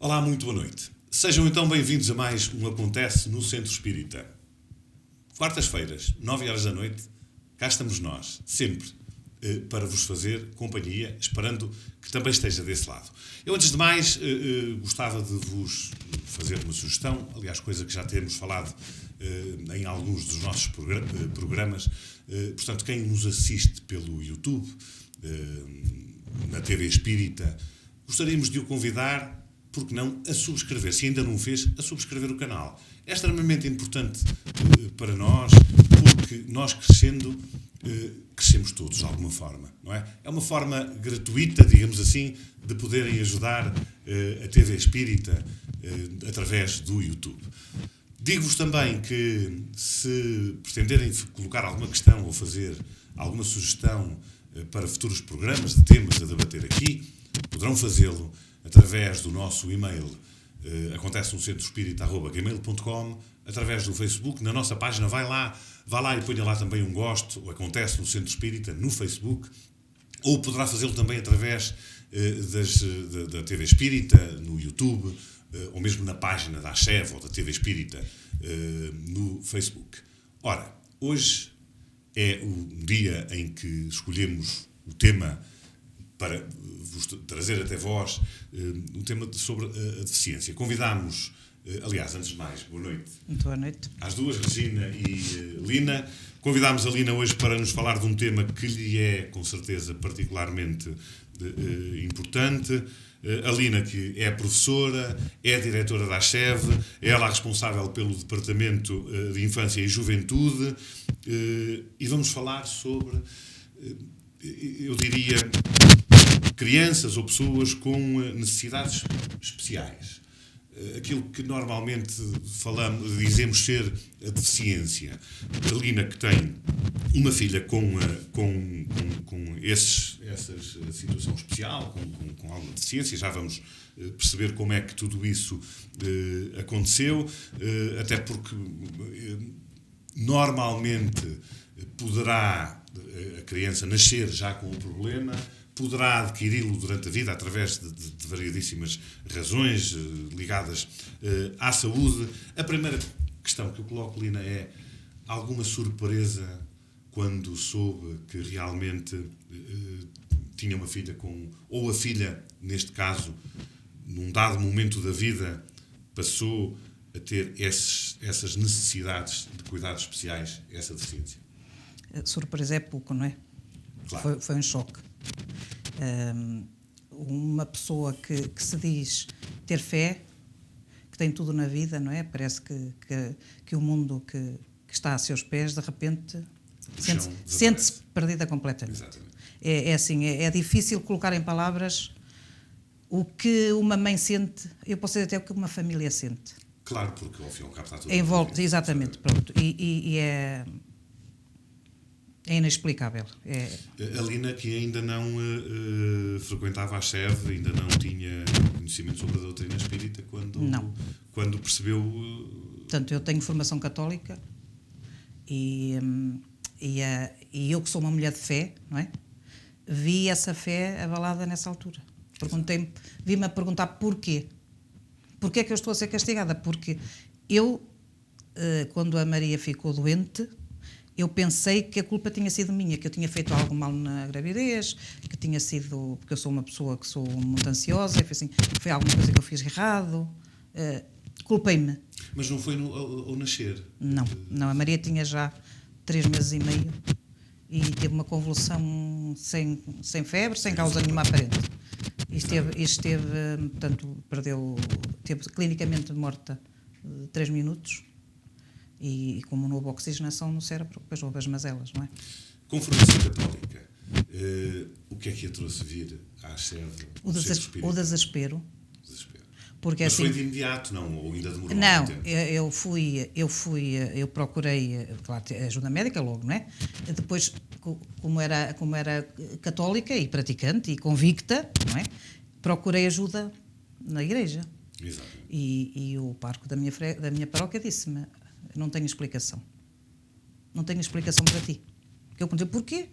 Olá, muito boa noite. Sejam então bem-vindos a mais um Acontece no Centro Espírita. Quartas-feiras, 9 horas da noite, cá estamos nós, sempre, para vos fazer companhia, esperando que também esteja desse lado. Eu, antes de mais, gostava de vos fazer uma sugestão, aliás, coisa que já temos falado em alguns dos nossos programas. Portanto, quem nos assiste pelo YouTube, na TV Espírita, gostaríamos de o convidar, porque não, a subscrever, se ainda não o fez, a subscrever o canal. É extremamente importante para nós, porque nós crescendo, crescemos todos de alguma forma, não é? É uma forma gratuita, digamos assim, de poderem ajudar a TV Espírita através do YouTube. Digo-vos também que, se pretenderem colocar alguma questão ou fazer alguma sugestão para futuros programas de temas a debater aqui, poderão fazê-lo através do nosso e-mail acontece no centroespírita@gmail.com, através do Facebook, na nossa página, vá lá e ponha lá também um gosto, ou Acontece no Centro Espírita, no Facebook, ou poderá fazê-lo também através da TV Espírita, no YouTube, ou mesmo na página da ACHEV ou da TV Espírita, no Facebook. Ora, hoje é o dia em que escolhemos o tema para vos trazer até vós um tema sobre a deficiência. Convidámos, aliás, antes de mais, boa noite. Muito boa noite. Às duas, Regina e Lina. Convidámos a Lina hoje para nos falar de um tema que lhe é, com certeza, particularmente importante. A Lina, que é professora, é diretora da ACHEV, é ela a responsável pelo Departamento de Infância e Juventude, e vamos falar sobre, eu diria, crianças ou pessoas com necessidades especiais. Aquilo que normalmente dizemos ser a deficiência. A Lina, que tem uma filha com essa situação especial, com alguma deficiência, já vamos perceber como é que tudo isso aconteceu, até porque normalmente poderá a criança nascer já com o problema, poderá adquiri-lo durante a vida através de variedíssimas razões ligadas à saúde. A primeira questão que eu coloco, Lina, é alguma surpresa quando soube que realmente tinha uma filha ou a filha, neste caso, num dado momento da vida, passou a ter essas necessidades de cuidados especiais, essa deficiência? Surpresa é pouco, não é? Claro. Foi um choque. Uma pessoa que se diz ter fé, que tem tudo na vida, não é? Parece que o mundo que está a seus pés, de repente, sente-se perdida completamente. Exatamente. É assim, é difícil colocar em palavras o que uma mãe sente, eu posso dizer até o que uma família sente. Claro, porque ao fim e ao cabo está tudo Envolve, exatamente, pronto. E é inexplicável. A Lina, que ainda não frequentava a ACHEV, ainda não tinha conhecimento sobre a doutrina espírita quando percebeu... Portanto, eu tenho formação católica e eu, que sou uma mulher de fé, não é? Vi essa fé abalada nessa altura. Vi-me a perguntar porquê. Porquê é que eu estou a ser castigada? Porque eu, quando a Maria ficou doente, eu pensei que a culpa tinha sido minha, que eu tinha feito algo mal na gravidez, que tinha sido... Porque eu sou uma pessoa que sou muito ansiosa, foi alguma coisa que eu fiz errado. Culpei-me. Mas não foi ao nascer? Não, a Maria tinha já 3 meses e meio e teve uma convulsão sem febre, sem causa nenhuma aparente. Portanto, teve clinicamente morta 3 minutos. E como não houve oxigenação no cérebro, depois houve as mazelas, não é? Com formação católica, o que é que a trouxe vir à ACHEV? O desespero. Porque, mas assim, foi de imediato, não? Ou ainda demorou não, muito tempo? eu procurei, claro, ajuda médica logo, não é? Depois, como era católica e praticante e convicta, não é? Procurei ajuda na igreja. Exato. E o parco da minha paróquia disse-me: não tenho explicação. Não tenho explicação para ti. Eu perguntei: porquê?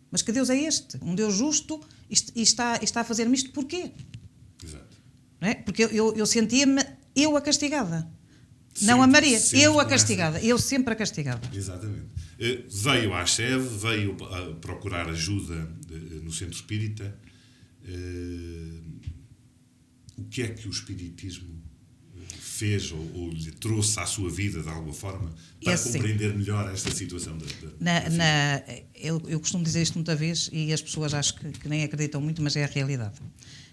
Mas que Deus é este? Um Deus justo e está a fazer-me isto porquê? Exato. não é? Porque eu sentia-me eu a castigada. Sempre, não a Maria, eu a com castigada. Eu sempre a castigada. Exatamente. Veio à SEV, veio a procurar ajuda no centro espírita. O que é que o espiritismo fez ou lhe trouxe à sua vida, de alguma forma, para compreender melhor esta situação eu costumo dizer isto muita vez e as pessoas acho que nem acreditam muito, mas é a realidade.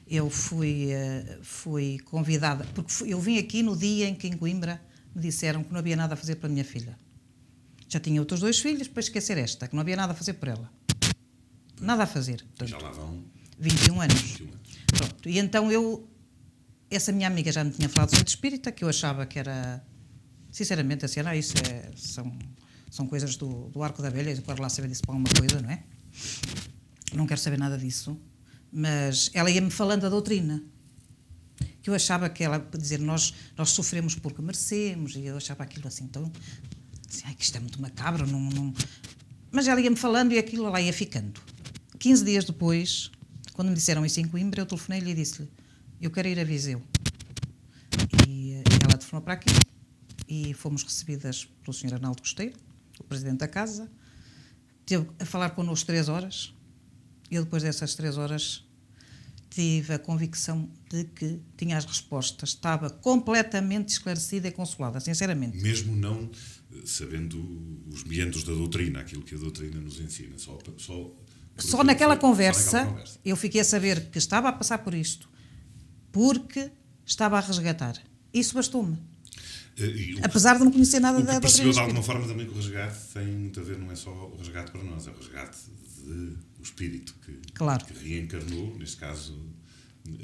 Eu fui convidada, porque eu vim aqui no dia em que em Coimbra me disseram que não havia nada a fazer para a minha filha. Já tinha outros 2 filhos, para esquecer esta, que não havia nada a fazer por ela. Nada a fazer. Portanto, já lá vão 21 anos. 21 anos. Pronto. E então essa minha amiga já me tinha falado do centro espírita, que eu achava que era, sinceramente, assim, isso são coisas do Arco da Velha, eu quero lá saber disso para alguma coisa, não é? Não quero saber nada disso. Mas ela ia-me falando da doutrina, que eu achava que ela, dizer, nós sofremos porque merecemos, e eu achava aquilo assim, então, assim, que isto é muito macabro, não. Mas ela ia-me falando e aquilo lá ia ficando. 15 dias depois, quando me disseram isso em Coimbra, eu telefonei-lhe e disse-lhe, eu quero ir a Viseu. E ela telefonou para aqui e fomos recebidas pelo Sr. Arnaldo Costeiro, o presidente da casa, teve a falar connosco 3 horas. Eu, depois dessas 3 horas, tive a convicção de que tinha as respostas, estava completamente esclarecida e consolada, sinceramente. Mesmo não sabendo os meandros da doutrina, aquilo que a doutrina nos ensina, só naquela conversa, eu fiquei a saber que estava a passar por isto, porque estava a resgatar. Isso bastou-me. Apesar de não conhecer nada da doutrina. Percebeu de alguma forma também que o resgate tem muito a ver, não é só o resgate para nós, é o resgate do espírito que reencarnou, neste caso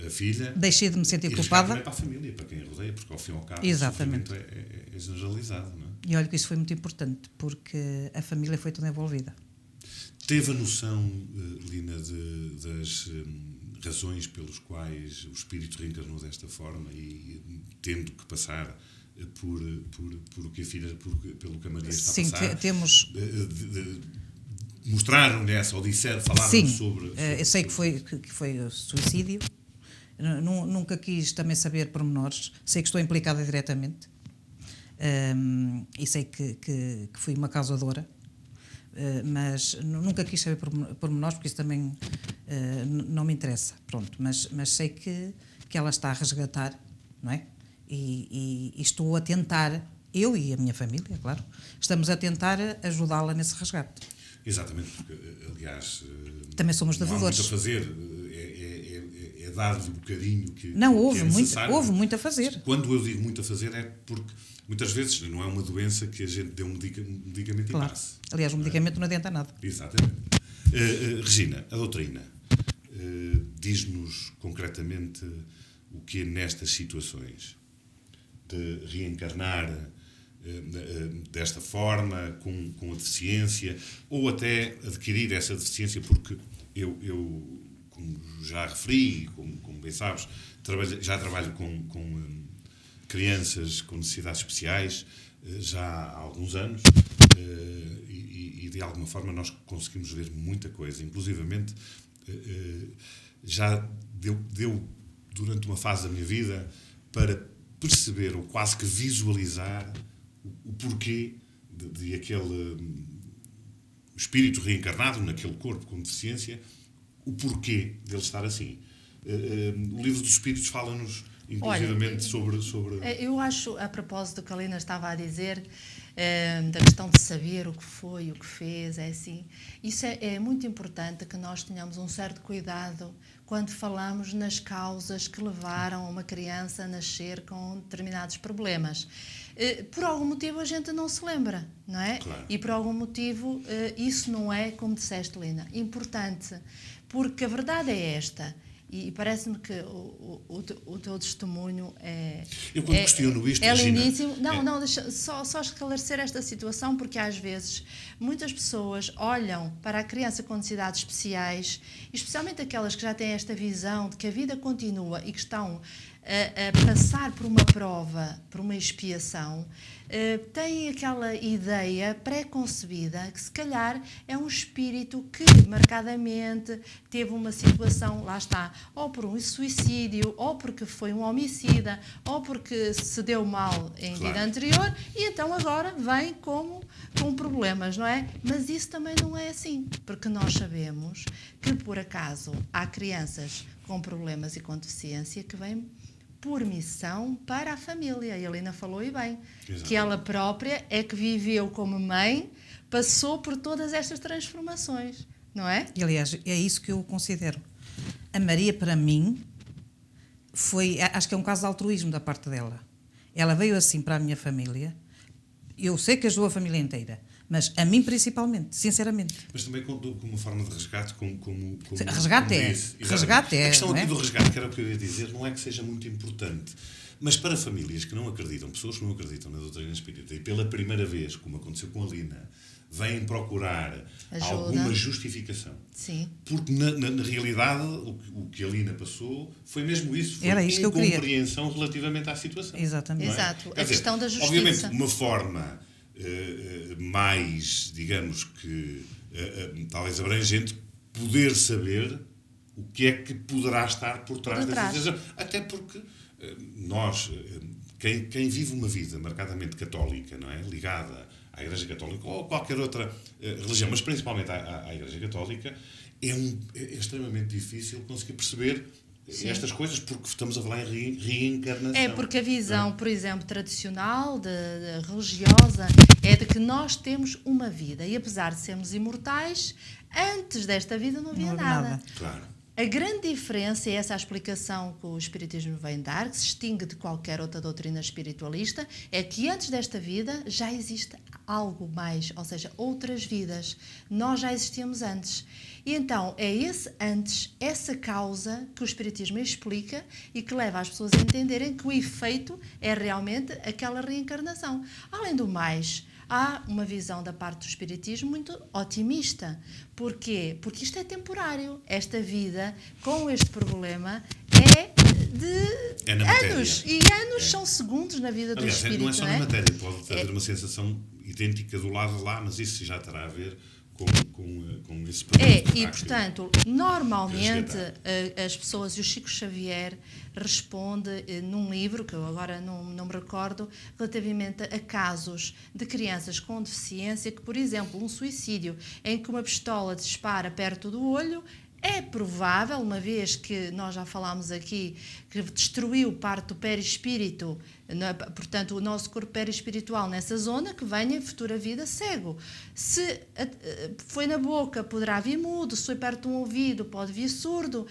a filha. Deixei de me sentir culpada. culpada. Para a família, para quem a rodeia, porque ao fim e ao cabo exatamente. O sofrimento é generalizado. Não é? E olha que isso foi muito importante, porque a família foi toda envolvida. Teve a noção, Lina, das razões pelas quais o espírito reencarnou desta forma e tendo que passar por o que a filha, pelo que a Maria está a passar? Sim, temos... Mostraram-lhe essa, ou falaram sobre... eu sei que foi suicídio. Nunca quis também saber pormenores. Sei que estou implicada diretamente. E sei que fui uma causadora. Mas nunca quis saber pormenores, porque isso também não me interessa. Pronto, mas sei que ela está a resgatar, não é? E estou a tentar, eu e a minha família, claro, estamos a tentar ajudá-la nesse resgate. Exatamente, porque, aliás, também somos devedores. Não há muito a fazer, é dar-lhe um bocadinho que houve é necessário. Houve muito a fazer. Quando eu digo muito a fazer é porque muitas vezes não é uma doença que a gente dê um medicamento claro. E passe. Aliás, um medicamento não adianta nada. Exatamente. Regina, a doutrina diz-nos concretamente o que é nestas situações de reencarnar desta forma, com a deficiência, ou até adquirir essa deficiência, porque eu como já referi, como bem sabes, já trabalho com crianças com necessidades especiais já há alguns anos e de alguma forma nós conseguimos ver muita coisa, inclusivamente já deu durante uma fase da minha vida para perceber ou quase que visualizar o porquê de aquele espírito reencarnado naquele corpo com deficiência, o porquê dele estar assim. O livro dos Espíritos fala-nos inclusivamente sobre... Eu acho, a propósito do que a Lina estava a dizer, da questão de saber o que foi, o que fez, é assim, isso é muito importante que nós tenhamos um certo cuidado quando falamos nas causas que levaram uma criança a nascer com determinados problemas. Por algum motivo a gente não se lembra, não é? Claro. E por algum motivo isso não é, como disseste, Lina, importante, porque a verdade é esta. E parece-me que o teu testemunho é... Eu quando questiono isto, é Regina, lindíssimo. Não, deixa só esclarecer esta situação, porque às vezes muitas pessoas olham para a criança com necessidades especiais, especialmente aquelas que já têm esta visão de que a vida continua e que estão a passar por uma prova, por uma expiação, têm aquela ideia pré-concebida que se calhar é um espírito que marcadamente teve uma situação, lá está, ou por um suicídio, ou porque foi um homicida, ou porque se deu mal em vida anterior e então agora vem com problemas, não é? Mas isso também não é assim, porque nós sabemos que por acaso há crianças com problemas e com deficiência que vêm por missão para a família. A Helena falou e bem, que ela própria é que viveu como mãe, passou por todas estas transformações, não é? E, aliás, é isso que eu considero. A Maria, para mim, acho que é um caso de altruísmo da parte dela. Ela veio assim para a minha família. Eu sei que ajudou a família inteira, mas a mim principalmente, sinceramente. Mas também com uma forma de resgate, como resgate como é. disse. Resgate é. A questão aqui é? do resgate, que era o que eu ia dizer, não é que seja muito importante. Mas para famílias que não acreditam, pessoas que não acreditam na doutrina espírita, e pela primeira vez, como aconteceu com a Lina, vêm procurar ajuda, alguma justificação. Sim. Porque, na realidade, o que a Lina passou foi mesmo isso. Foi era isto que eu queria. incompreensão relativamente à situação. Exatamente. Exato. Quer A dizer, questão da justiça. Obviamente, uma forma mais, digamos que, talvez abrangente, poder saber o que é que poderá estar por trás dessa decisão. Até porque nós, quem vive uma vida marcadamente católica, não é? Ligada à Igreja Católica ou qualquer outra religião, mas principalmente à Igreja Católica, é extremamente difícil conseguir perceber estas coisas, porque estamos a falar em reencarnação. É porque a visão, por exemplo, tradicional, de religiosa, é de que nós temos uma vida e apesar de sermos imortais, antes desta vida não havia nada. Claro. A grande diferença, e essa é a explicação que o Espiritismo vem dar, que se distingue de qualquer outra doutrina espiritualista, é que antes desta vida já existe algo mais, ou seja, outras vidas. Nós já existíamos antes. E então é esse antes, essa causa que o Espiritismo explica e que leva as pessoas a entenderem que o efeito é realmente aquela reencarnação. Além do mais, há uma visão da parte do Espiritismo muito otimista. Porquê? Porque isto é temporário. Esta vida, com este problema, é de anos. E anos são segundos na vida do espírito. Não é só na matéria. Pode haver uma sensação idêntica do lado de lá, mas isso já terá a ver com esse problema. E, portanto, normalmente as pessoas, e o Chico Xavier responde num livro, que eu agora não me recordo, relativamente a casos de crianças com deficiência, que, por exemplo, um suicídio em que uma pistola dispara perto do olho, é provável, uma vez que nós já falámos aqui, que destruiu parte do perispírito, portanto, o nosso corpo perispiritual nessa zona, que venha em futura vida cego. Se foi na boca, poderá vir mudo, se foi perto de um ouvido, pode vir surdo,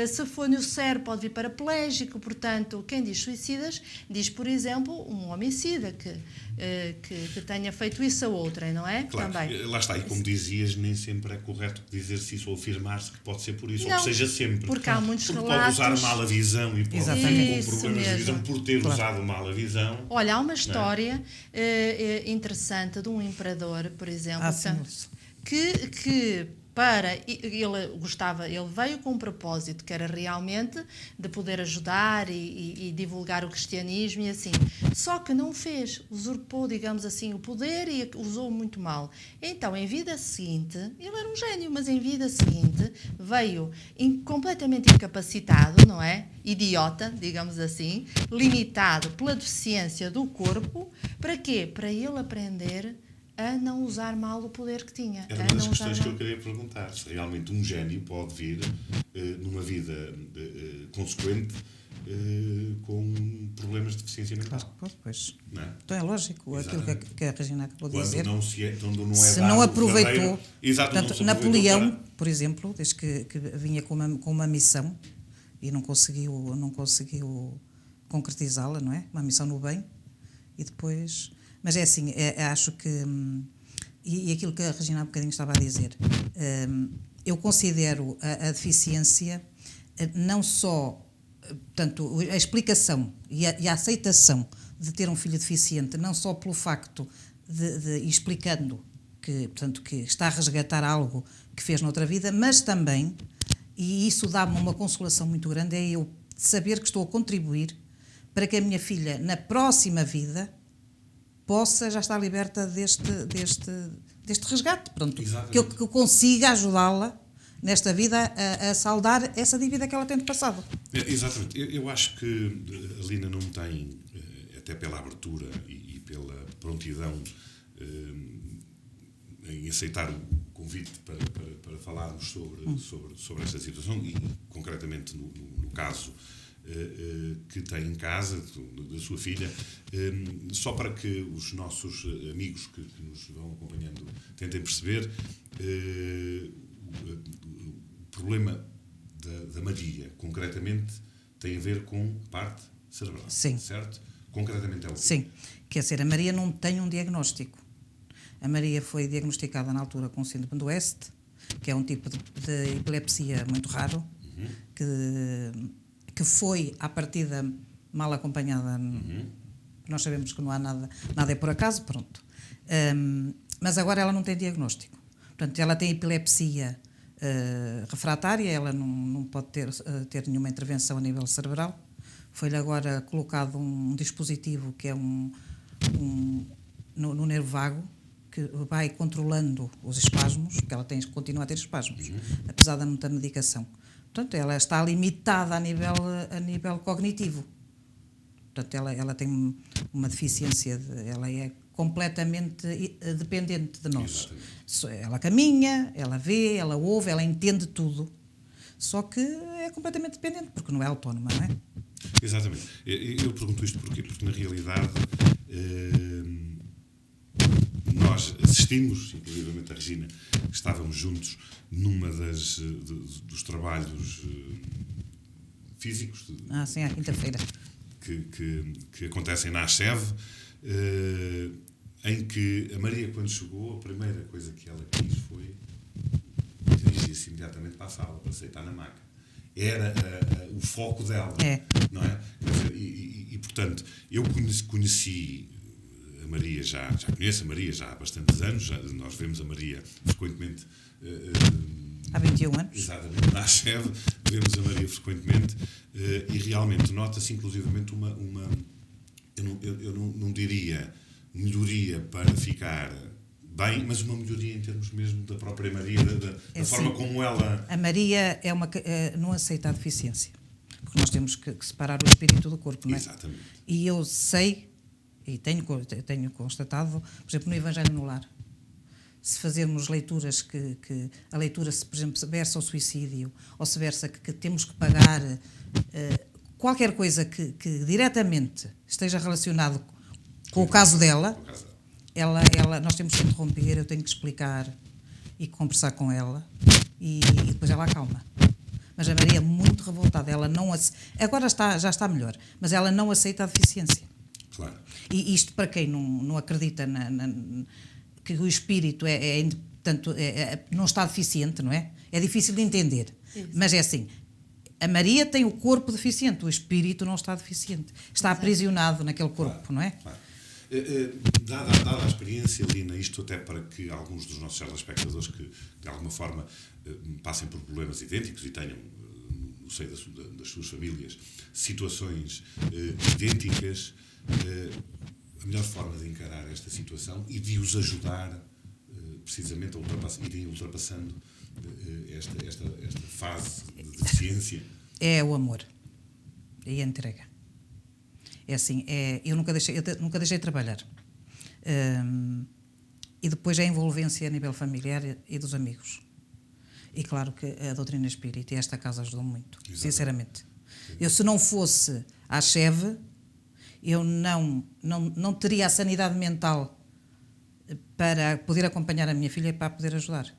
se foi no cérebro, pode vir paraplégico. Portanto, quem diz suicidas, diz, por exemplo, um homicida que tenha feito isso a outra, não é? Claro, também. Lá está, e como dizias, nem sempre é correto dizer-se isso ou afirmar-se que pode ser por isso, Não, ou que seja sempre. porque há muitos porque relatos. pode usar mal a visão e pode Exatamente. ter com problemas de visão por ter usado mal a visão. Olha, há uma história interessante de um imperador, por exemplo, que ele veio com um propósito que era realmente de poder ajudar e divulgar o cristianismo e assim. Só que não fez, usurpou, digamos assim, o poder e usou muito mal. Então, em vida seguinte, ele era um gênio, mas em vida seguinte veio completamente incapacitado, não é? Idiota, digamos assim, limitado pela deficiência do corpo. Para quê? Para ele aprender a não usar mal o poder que tinha. Era uma das questões que eu queria perguntar. Se realmente um gênio pode vir numa vida consequente com problemas de deficiência mental. Claro que pode, pois. Não é? Então é lógico, Exatamente. aquilo que a Regina acabou de Quando dizer. não é se dado não o aproveitou, verdadeiro- Exato, não portanto, se aproveitou Napoleão, para- por exemplo, desde que vinha com uma missão e não conseguiu concretizá-la, não é? Uma missão no bem, e depois... Mas é assim, acho que... E aquilo que a Regina há bocadinho estava a dizer, eu considero a deficiência não só, portanto, a explicação e a aceitação de ter um filho deficiente, não só pelo facto de ir explicando que, portanto, que está a resgatar algo que fez noutra vida, mas também, e isso dá-me uma consolação muito grande, é eu saber que estou a contribuir para que a minha filha, na próxima vida, possa já estar liberta deste resgate, pronto, Exatamente. que eu consiga ajudá-la nesta vida a saldar essa dívida que ela tem de passado. Exatamente. Eu acho que a Lina não tem, até pela abertura e pela prontidão em aceitar o convite para falarmos sobre esta situação e concretamente no caso que tem em casa, da sua filha, só para que os nossos amigos que nos vão acompanhando tentem perceber o problema da Maria, concretamente, tem a ver com parte cerebral. Sim. Certo? Concretamente é o quê? Sim, quer dizer, a Maria não tem um diagnóstico. A Maria foi diagnosticada na altura com síndrome do West, que é um tipo de epilepsia muito raro, que foi, à partida, mal acompanhada. Nós sabemos que não há nada é por acaso, pronto. Mas agora ela não tem diagnóstico. Portanto, ela tem epilepsia refratária, ela não pode ter nenhuma intervenção a nível cerebral. Foi-lhe agora colocado um dispositivo que é no nervo vago, que vai controlando os espasmos, porque ela continua a ter espasmos, apesar da muita medicação. Portanto, ela está limitada a nível cognitivo. Portanto, ela tem uma deficiência, ela é completamente dependente de nós. Exatamente. Ela caminha, ela vê, ela ouve, ela entende tudo. Só que é completamente dependente, porque não é autónoma, não é? Exatamente. Eu pergunto isto porquê? Porque, na realidade, nós assistimos, inclusive a Regina, estávamos juntos numa dos trabalhos físicos sim, à quinta-feira que acontecem na ACHEV, em que a Maria, quando chegou, a primeira coisa que ela quis foi dirigir-se imediatamente para a sala, para aceitar na maca. Era o foco dela, não é? E, portanto, eu conheci a Maria, já conheço a Maria já há bastantes anos, nós vemos a Maria frequentemente. Há 21 anos. Exatamente, na ACHEV, vemos a Maria frequentemente e realmente nota-se inclusivamente eu não diria melhoria para ficar bem, mas uma melhoria em termos mesmo da própria Maria, da forma como ela... A Maria não aceita a deficiência, porque nós temos que separar o espírito do corpo, não é? Exatamente. E eu sei, e tenho constatado, por exemplo, no Evangelho no Lar, se fazermos leituras que a leitura, se, por exemplo, se versa ao suicídio, ou se versa que temos que pagar qualquer coisa que diretamente esteja relacionado com o caso dela, nós temos que interromper, eu tenho que explicar e conversar com ela e depois ela acalma. Mas a Maria é muito revoltada, ela não agora já está melhor, mas ela não aceita a deficiência. Claro. E isto para quem não acredita que o espírito não está deficiente, não é? É difícil de entender. Isso. Mas é assim, a Maria tem o corpo deficiente, o espírito não está deficiente. Está aprisionado naquele corpo, claro, não é? Claro. Dada a experiência, Lina, isto até para que alguns dos nossos telespectadores que de alguma forma passem por problemas idênticos e tenham no seio das suas famílias situações idênticas, a melhor forma de encarar esta situação e de os ajudar precisamente a irem ultrapassando esta fase de deficiência é o amor e a entrega. É assim, eu nunca deixei de trabalhar. E depois a envolvência a nível familiar e dos amigos. E claro que a doutrina espírita e esta casa ajudou muito, exatamente. Sinceramente. Eu, se não fosse à ACHEV, eu não teria a sanidade mental para poder acompanhar a minha filha e para poder ajudar.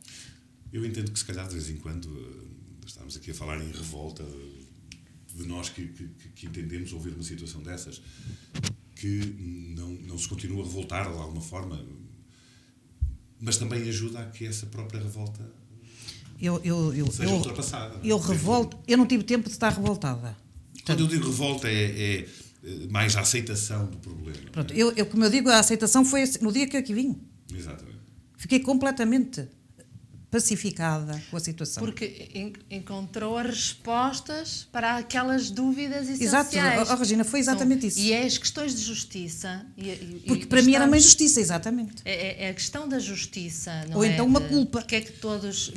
Eu entendo que se calhar de vez em quando estamos aqui a falar em revolta de nós que entendemos ouvir uma situação dessas, que não se continua a revoltar de alguma forma, mas também ajuda a que essa própria revolta seja ultrapassada. Eu não tive tempo de estar revoltada. Quando eu digo revolta é mais a aceitação do problema. Pronto, como eu digo, a aceitação foi no dia que eu aqui vim. Exatamente. Fiquei completamente pacificada com a situação. Porque encontrou as respostas para aquelas dúvidas Exato, essenciais. Regina, foi exatamente isso. E é as questões de justiça. Porque para mim era uma injustiça, exatamente. É a questão da justiça, não Ou é? então uma culpa. Porque é que todos,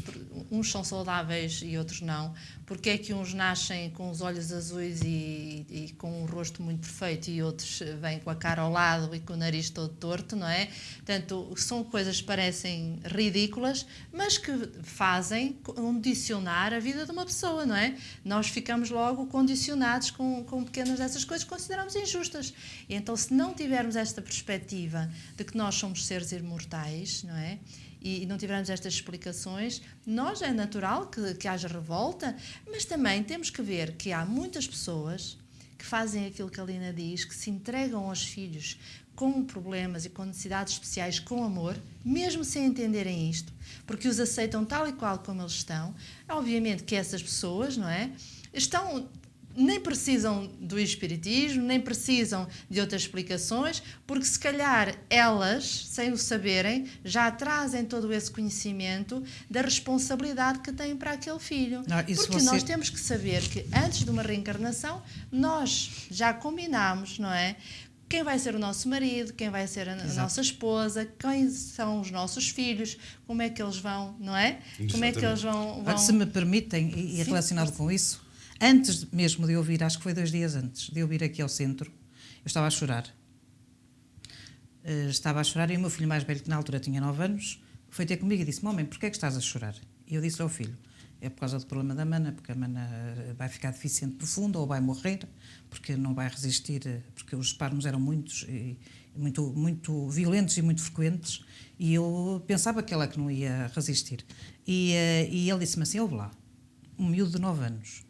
uns são saudáveis e outros não? Porque é que uns nascem com os olhos azuis e com um rosto muito perfeito e outros vêm com a cara ao lado e com o nariz todo torto, não é? Portanto, são coisas que parecem ridículas, mas que fazem condicionar a vida de uma pessoa, não é? Nós ficamos logo condicionados com pequenas dessas coisas que consideramos injustas. E então, se não tivermos esta perspectiva de que nós somos seres imortais, não é? E não tivermos estas explicações, nós é natural que haja revolta, mas também temos que ver que há muitas pessoas que fazem aquilo que a Lina diz, que se entregam aos filhos com problemas e com necessidades especiais com amor, mesmo sem entenderem isto, porque os aceitam tal e qual como eles estão. Obviamente que essas pessoas, não é, nem precisam do espiritismo, nem precisam de outras explicações, porque se calhar elas, sem o saberem, já trazem todo esse conhecimento da responsabilidade que têm para aquele filho. Porque nós temos que saber que antes de uma reencarnação, nós já combinámos, não é? Quem vai ser o nosso marido, quem vai ser a nossa esposa, quem são os nossos filhos, como é que eles vão, não é? Como é que eles vão... Se me permitem, e relacionado com isso, antes mesmo de eu vir, acho que foi 2 dias antes de eu vir aqui ao centro, eu estava a chorar. E o meu filho mais velho, que na altura tinha 9 anos, foi ter comigo e disse: "Mamãe, porquê é que estás a chorar?" E eu disse ao filho: "É por causa do problema da Mana, porque a Mana vai ficar deficiente profunda ou vai morrer, porque não vai resistir, porque os espasmos eram muitos e muito violentos e muito frequentes, e eu pensava que ela que não ia resistir." E ele disse-me assim: "Ouve lá, um miúdo de 9 anos,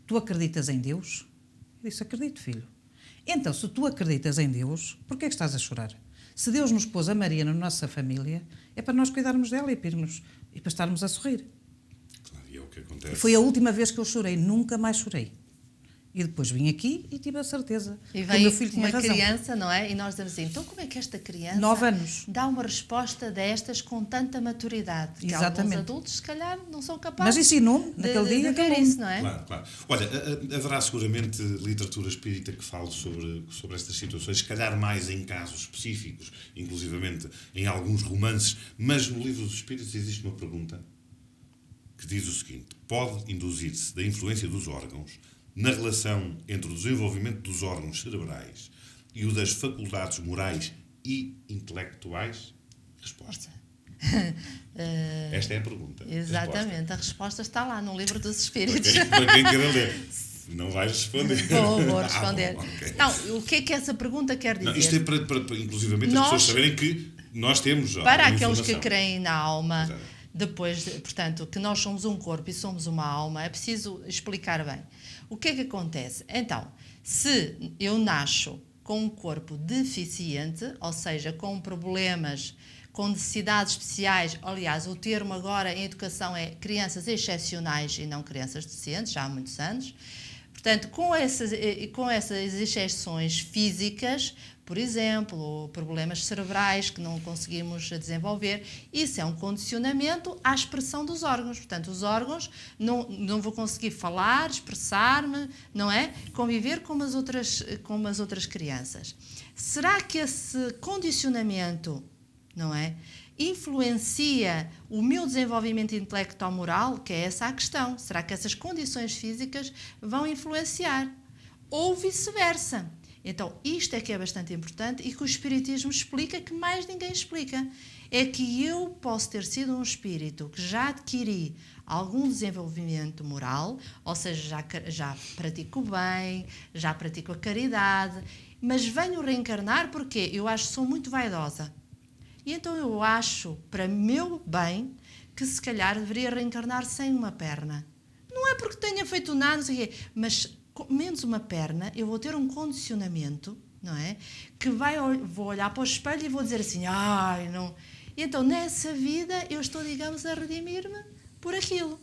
tu acreditas em Deus?" Eu disse: "Acredito, filho." "Então, se tu acreditas em Deus, porquê é que estás a chorar? Se Deus nos pôs a Maria na nossa família, é para nós cuidarmos dela e para estarmos a sorrir." Claro, e é o que acontece. Foi a última vez que eu chorei, nunca mais chorei. E depois vim aqui e tive a certeza que o meu filho tinha uma razão. Criança, não é? E nós dizemos assim: então como é que esta criança 9 anos. dá uma resposta destas com tanta maturidade? Que Exatamente. alguns adultos, se calhar, não são capazes. Mas ensinou-me naquele dia de ver isso, não é? Claro. Olha, haverá seguramente literatura espírita que fale sobre estas situações, se calhar mais em casos específicos, inclusivamente em alguns romances, mas no Livro dos Espíritos existe uma pergunta que diz o seguinte: pode induzir-se da influência dos órgãos na relação entre o desenvolvimento dos órgãos cerebrais e o das faculdades morais e intelectuais? Resposta. Esta é a pergunta. Exatamente, a resposta está lá no Livro dos Espíritos. Para quem queira ler. Não vais responder. Vou responder. Bom, okay. Não, o que é que essa pergunta quer dizer? Não, isto é para inclusivamente as pessoas saberem que nós temos para aqueles informação. que creem na alma, depois, portanto, que nós somos um corpo e somos uma alma, é preciso explicar bem. O que é que acontece? Então, se eu nasço com um corpo deficiente, ou seja, com problemas, com necessidades especiais, aliás, o termo agora em educação é crianças excepcionais e não crianças deficientes, já há muitos anos. Portanto, com essas exceções físicas, por exemplo, ou problemas cerebrais que não conseguimos desenvolver, isso é um condicionamento à expressão dos órgãos. Portanto, os órgãos não vou conseguir falar, expressar-me, não é? Conviver como as outras crianças. Será que esse condicionamento, não é, influencia o meu desenvolvimento intelecto-moral? Que é essa a questão. Será que essas condições físicas vão influenciar? Ou vice-versa? Então, isto é que é bastante importante e que o Espiritismo explica, que mais ninguém explica. É que eu posso ter sido um espírito que já adquiri algum desenvolvimento moral, ou seja, já pratico o bem, já pratico a caridade, mas venho reencarnar porque eu acho que sou muito vaidosa. E então eu acho, para meu bem, que se calhar deveria reencarnar sem uma perna. Não é porque tenha feito nada, não sei o quê, mas com menos uma perna eu vou ter um condicionamento, não é? Que vou olhar para o espelho e vou dizer assim: não. E então nessa vida eu estou, digamos, a redimir-me por aquilo.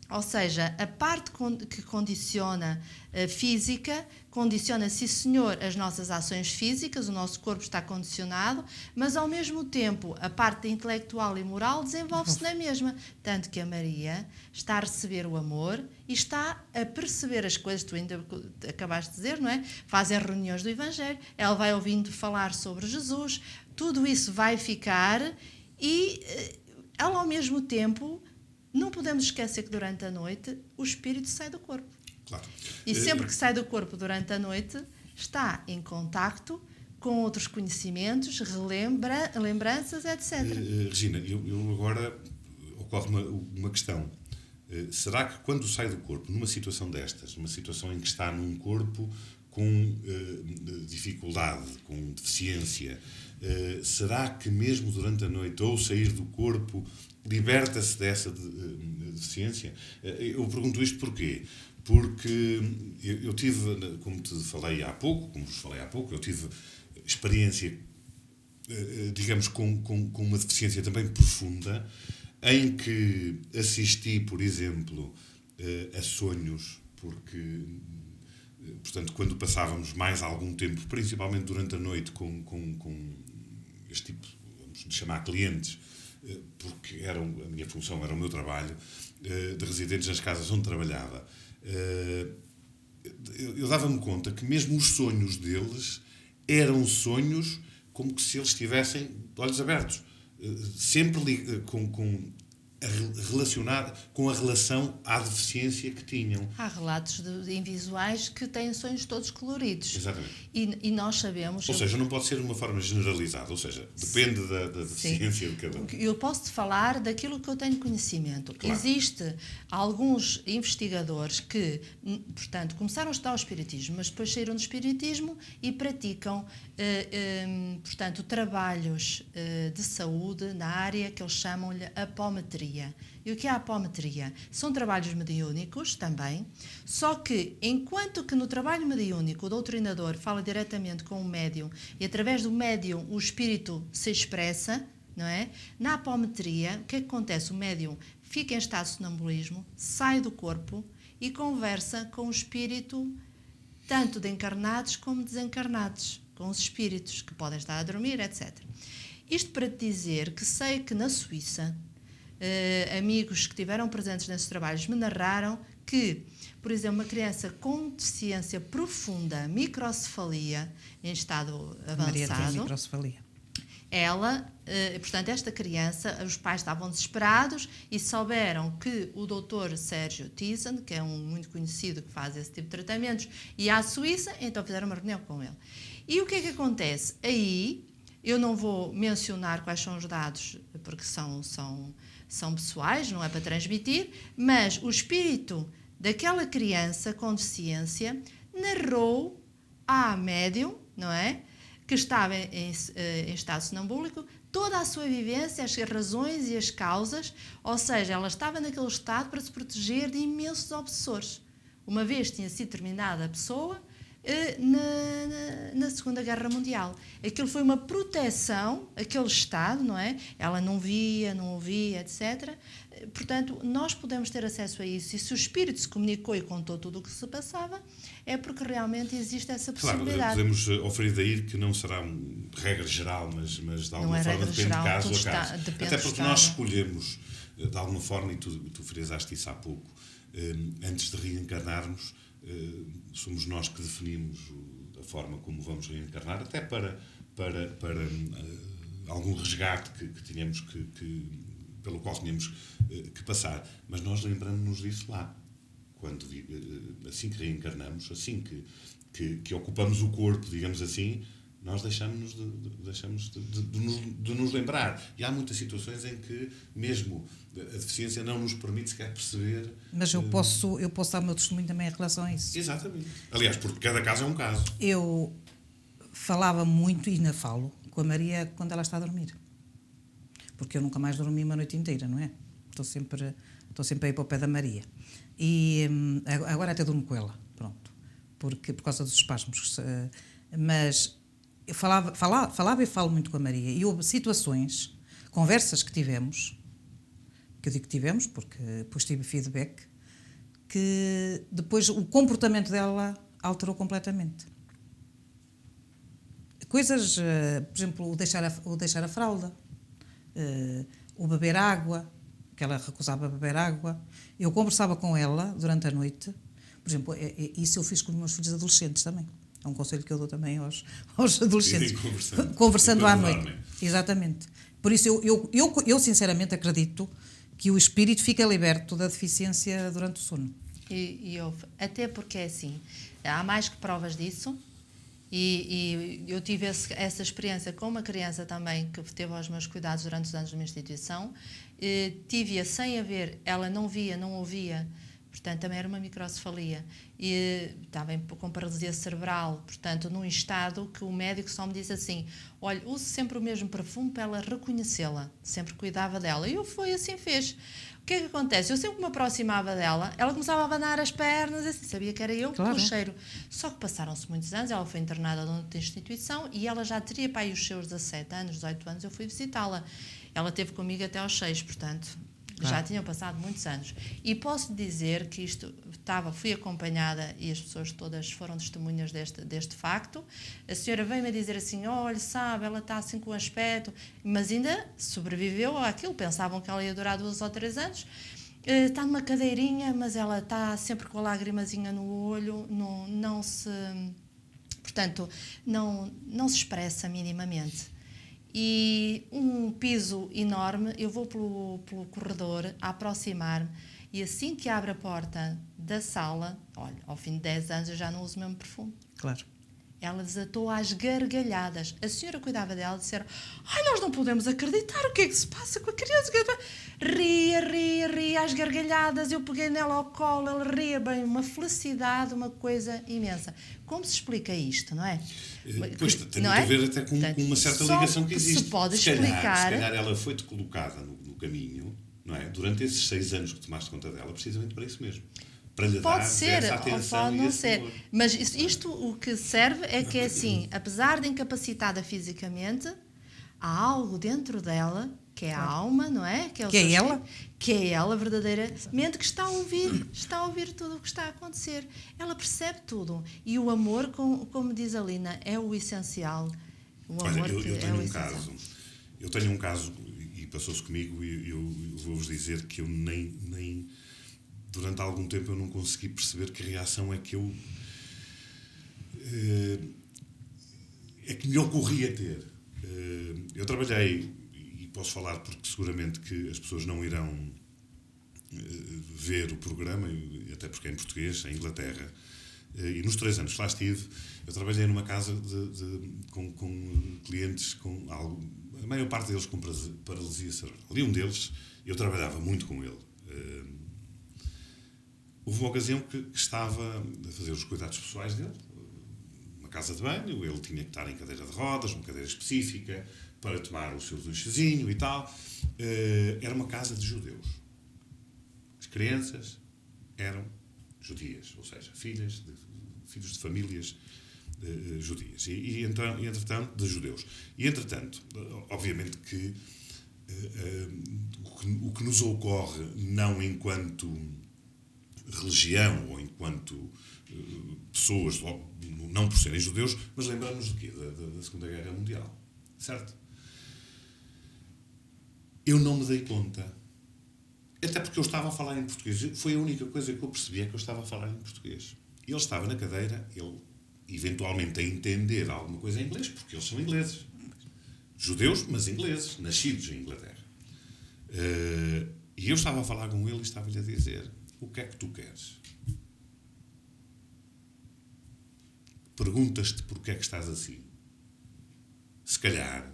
Ou seja, a parte que condiciona a física, condiciona, sim senhor, as nossas ações físicas, o nosso corpo está condicionado, mas ao mesmo tempo a parte intelectual e moral desenvolve-se na mesma. Tanto que a Maria está a receber o amor e está a perceber as coisas, tu ainda acabaste de dizer, não é? Fazem reuniões do Evangelho, ela vai ouvindo falar sobre Jesus, tudo isso vai ficar e ela ao mesmo tempo... Não podemos esquecer que durante a noite o espírito sai do corpo. Claro. E sempre que sai do corpo durante a noite, está em contacto com outros conhecimentos, lembranças, etc. Regina, eu agora ocorre uma questão. Será que quando sai do corpo, numa situação destas, numa situação em que está num corpo com dificuldade, com deficiência, será que mesmo durante a noite, ou sair do corpo, liberta-se dessa deficiência? Eu pergunto isto porquê? Porque eu tive, como vos falei há pouco, eu tive experiência, digamos, com uma deficiência também profunda, em que assisti, por exemplo, a sonhos, porque, portanto, quando passávamos mais algum tempo, principalmente durante a noite, com este tipo, vamos chamar clientes, porque a minha função era o meu trabalho, de residentes nas casas onde trabalhava, eu dava-me conta que mesmo os sonhos deles eram sonhos como se eles estivessem de olhos abertos, sempre relacionado com a relação à deficiência que tinham. Há relatos em visuais que têm sonhos todos coloridos. Exatamente. E nós sabemos... Ou seja, não pode ser de uma forma generalizada, ou seja, depende da deficiência de cada um. Eu posso-te falar daquilo que eu tenho conhecimento. Claro. Existe alguns investigadores que, portanto, começaram a estudar o espiritismo, mas depois saíram do espiritismo e praticam, portanto, trabalhos de saúde na área que eles chamam-lhe apometria. E o que é a apometria? São trabalhos mediúnicos também, só que enquanto que no trabalho mediúnico o doutrinador fala diretamente com o médium e através do médium o espírito se expressa, não é? Na apometria, o que é que acontece? O médium fica em estado de sonambulismo, sai do corpo e conversa com o espírito, tanto de encarnados como desencarnados, com os espíritos que podem estar a dormir, etc. Isto para te dizer que sei que na Suíça, amigos que estiveram presentes nesses trabalhos me narraram que, por exemplo, uma criança com deficiência profunda, microcefalia, em estado avançado... Maria tem microcefalia. Ela, portanto, esta criança, os pais estavam desesperados e souberam que o Dr. Sérgio Thyssen, que é um muito conhecido que faz esse tipo de tratamentos, ia à Suíça, então fizeram uma reunião com ele. E o que é que acontece? Aí, eu não vou mencionar quais são os dados, porque são pessoais, não é para transmitir, mas o espírito daquela criança com deficiência narrou à médium, não é? Que estava em estado sonambúlico, toda a sua vivência, as razões e as causas, ou seja, ela estava naquele estado para se proteger de imensos obsessores. Uma vez tinha sido terminada a pessoa, na Segunda Guerra Mundial. Aquilo foi uma proteção, aquele estado, não é? Ela não via, não ouvia, etc. Portanto, nós podemos ter acesso a isso. E se o espírito se comunicou e contou tudo o que se passava, é porque realmente existe essa possibilidade. Claro, podemos oferir daí que não será regra geral, mas de alguma forma depende de caso a caso. Até porque nós escolhemos, de alguma forma, e tu frisaste isso há pouco, antes de reencarnarmos, somos nós que definimos a forma como vamos reencarnar, até para algum resgate que tínhamos pelo qual tínhamos que passar. Mas nós lembramos-nos disso lá. Assim que reencarnamos, assim que ocupamos o corpo, digamos assim, nós deixamos de nos lembrar. E há muitas situações em que mesmo a deficiência não nos permite sequer perceber... Mas eu posso dar o meu testemunho também em relação a isso. Exatamente. Aliás, porque cada caso é um caso. Eu falava muito, e ainda falo, com a Maria quando ela está a dormir. Porque eu nunca mais dormi uma noite inteira, não é? Estou sempre a ir para o pé da Maria. E agora até durmo com ela, pronto. Por causa dos espasmos. Mas... eu falava e falo muito com a Maria, e houve situações, conversas que tivemos, que eu digo que tivemos porque depois tive feedback, que depois o comportamento dela alterou completamente. Coisas, por exemplo, o deixar a fralda, o beber água, que ela recusava beber água. Eu conversava com ela durante a noite. Por exemplo, isso eu fiz com os meus filhos adolescentes também. É um conselho que eu dou também aos adolescentes. Conversando à noite. Exatamente. Por isso, eu sinceramente acredito que o espírito fica liberto da deficiência durante o sono. Até porque é assim, há mais que provas disso. E eu tive essa experiência com uma criança também que teve aos meus cuidados durante os anos de uma instituição. Tive-a sem haver, ela não via, não ouvia, portanto também era uma microcefalia. E estava com paralisia cerebral, portanto num estado que o médico só me disse assim: olha, use sempre o mesmo perfume para ela reconhecê-la, sempre cuidava dela. E eu fui assim, fez. O que é que acontece? Eu sempre que me aproximava dela, ela começava a abanar as pernas, assim, sabia que era eu, claro, pelo cheiro. Só que passaram-se muitos anos, ela foi internada noutra instituição e ela já teria para aí os seus 17 anos, 18 anos, eu fui visitá-la. Ela esteve comigo até aos 6, portanto, já tinham passado muitos anos. E posso dizer que fui acompanhada e as pessoas todas foram testemunhas deste facto. A senhora veio-me a dizer assim: olha, sabe, ela está assim com um aspecto, mas ainda sobreviveu àquilo. Pensavam que ela ia durar 2 ou 3 anos. Está numa cadeirinha, mas ela está sempre com a lagrimazinha no olho, portanto, não se expressa minimamente. E um piso enorme, eu vou pelo corredor a aproximar-me e assim que abre a porta da sala, olha, ao fim de 10 anos eu já não uso o mesmo perfume. Claro. Ela desatou às gargalhadas. A senhora cuidava dela e disseram: ai, nós não podemos acreditar, o que é que se passa com a criança? Ria às gargalhadas, eu peguei nela ao colo, ela ria bem, uma felicidade, uma coisa imensa. Como se explica isto, não é? Pois tem muito a ver até com uma certa ligação que existe. Se pode se explicar. Calhar ela foi-te colocada no caminho, não é? Durante esses 6 anos que tomaste conta dela, precisamente para isso mesmo. Para lhe pode dar ser, essa atenção pode e não esse ser. valor. Mas isto o que serve é que, assim, apesar de incapacitada fisicamente, há algo dentro dela, que é a alma, não é? Que é ela? Que é ela, verdadeiramente, que está a ouvir tudo o que está a acontecer. Ela percebe tudo. E o amor, como diz a Lina, é o essencial. O amor Eu tenho um caso, e passou-se comigo, e eu vou-vos dizer que eu nem durante algum tempo eu não consegui perceber que reação é que me ocorria ter. Eu trabalhei, e posso falar porque seguramente que as pessoas não irão ver o programa, até porque é em português, em Inglaterra, e nos 3 anos que lá estive, eu trabalhei numa casa com clientes com algo, a maior parte deles com paralisia cerebral. E um deles, eu trabalhava muito com ele. Houve uma ocasião que estava a fazer os cuidados pessoais dele, uma casa de banho, ele tinha que estar em cadeira de rodas, uma cadeira específica, para tomar o seu duchezinho e tal. Era uma casa de judeus. As crianças eram judias, ou seja, filhos de famílias judias. E entretanto, de judeus. E, entretanto, obviamente que o que nos ocorre, não enquanto religião ou enquanto pessoas, não por serem judeus, mas lembramos do quê? Da Segunda Guerra Mundial. Certo? Eu não me dei conta. Até porque eu estava a falar em português. Foi a única coisa que eu percebi, é que eu estava a falar em português. Ele estava na cadeira, ele eventualmente a entender alguma coisa em inglês, porque eles são ingleses. Judeus, mas ingleses, nascidos em Inglaterra. E eu estava a falar com ele e estava-lhe a dizer: o que é que tu queres? Perguntas-te porque é que estás assim. Se calhar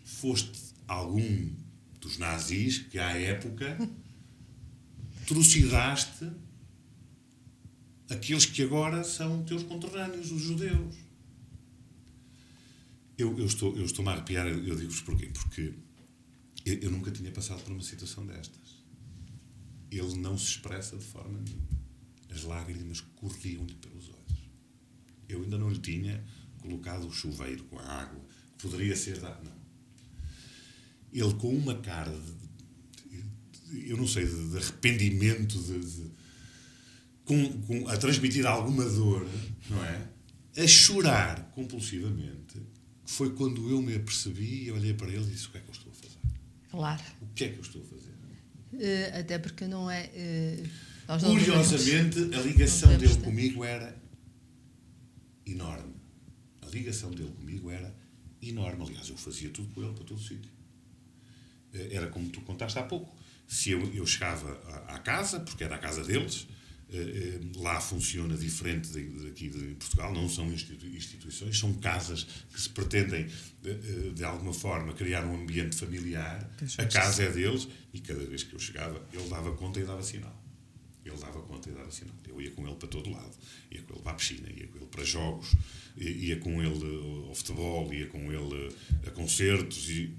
foste algum dos nazis que, à época, trucidaste aqueles que agora são teus conterrâneos, os judeus. Eu estou-me a arrepiar, eu digo-vos porquê. Porque eu nunca tinha passado por uma situação destas. Ele não se expressa de forma nenhuma. As lágrimas corriam-lhe pelos olhos. Eu ainda não lhe tinha colocado o chuveiro com a água, que poderia ser dado. Não. Ele com uma cara eu não sei, de arrependimento, a transmitir alguma dor, não é? A chorar compulsivamente, foi quando eu me apercebi e olhei para ele e disse: o que é que eu estou a fazer? Claro. O que é que eu estou a fazer? Até porque não é... nós não Curiosamente, devemos, a ligação não devemos dele ter. comigo era enorme. A ligação dele comigo era enorme. Aliás, eu fazia tudo com ele para todo o sítio. Era como tu contaste há pouco. Se eu chegava à casa, porque era a casa deles, lá funciona diferente daqui de Portugal, não são instituições, são casas que se pretendem, de alguma forma, criar um ambiente familiar. A casa é deles e cada vez que eu chegava, ele dava conta e dava sinal. Eu ia com ele para todo lado. Ia com ele para a piscina, ia com ele para jogos, ia com ele ao futebol, ia com ele a concertos e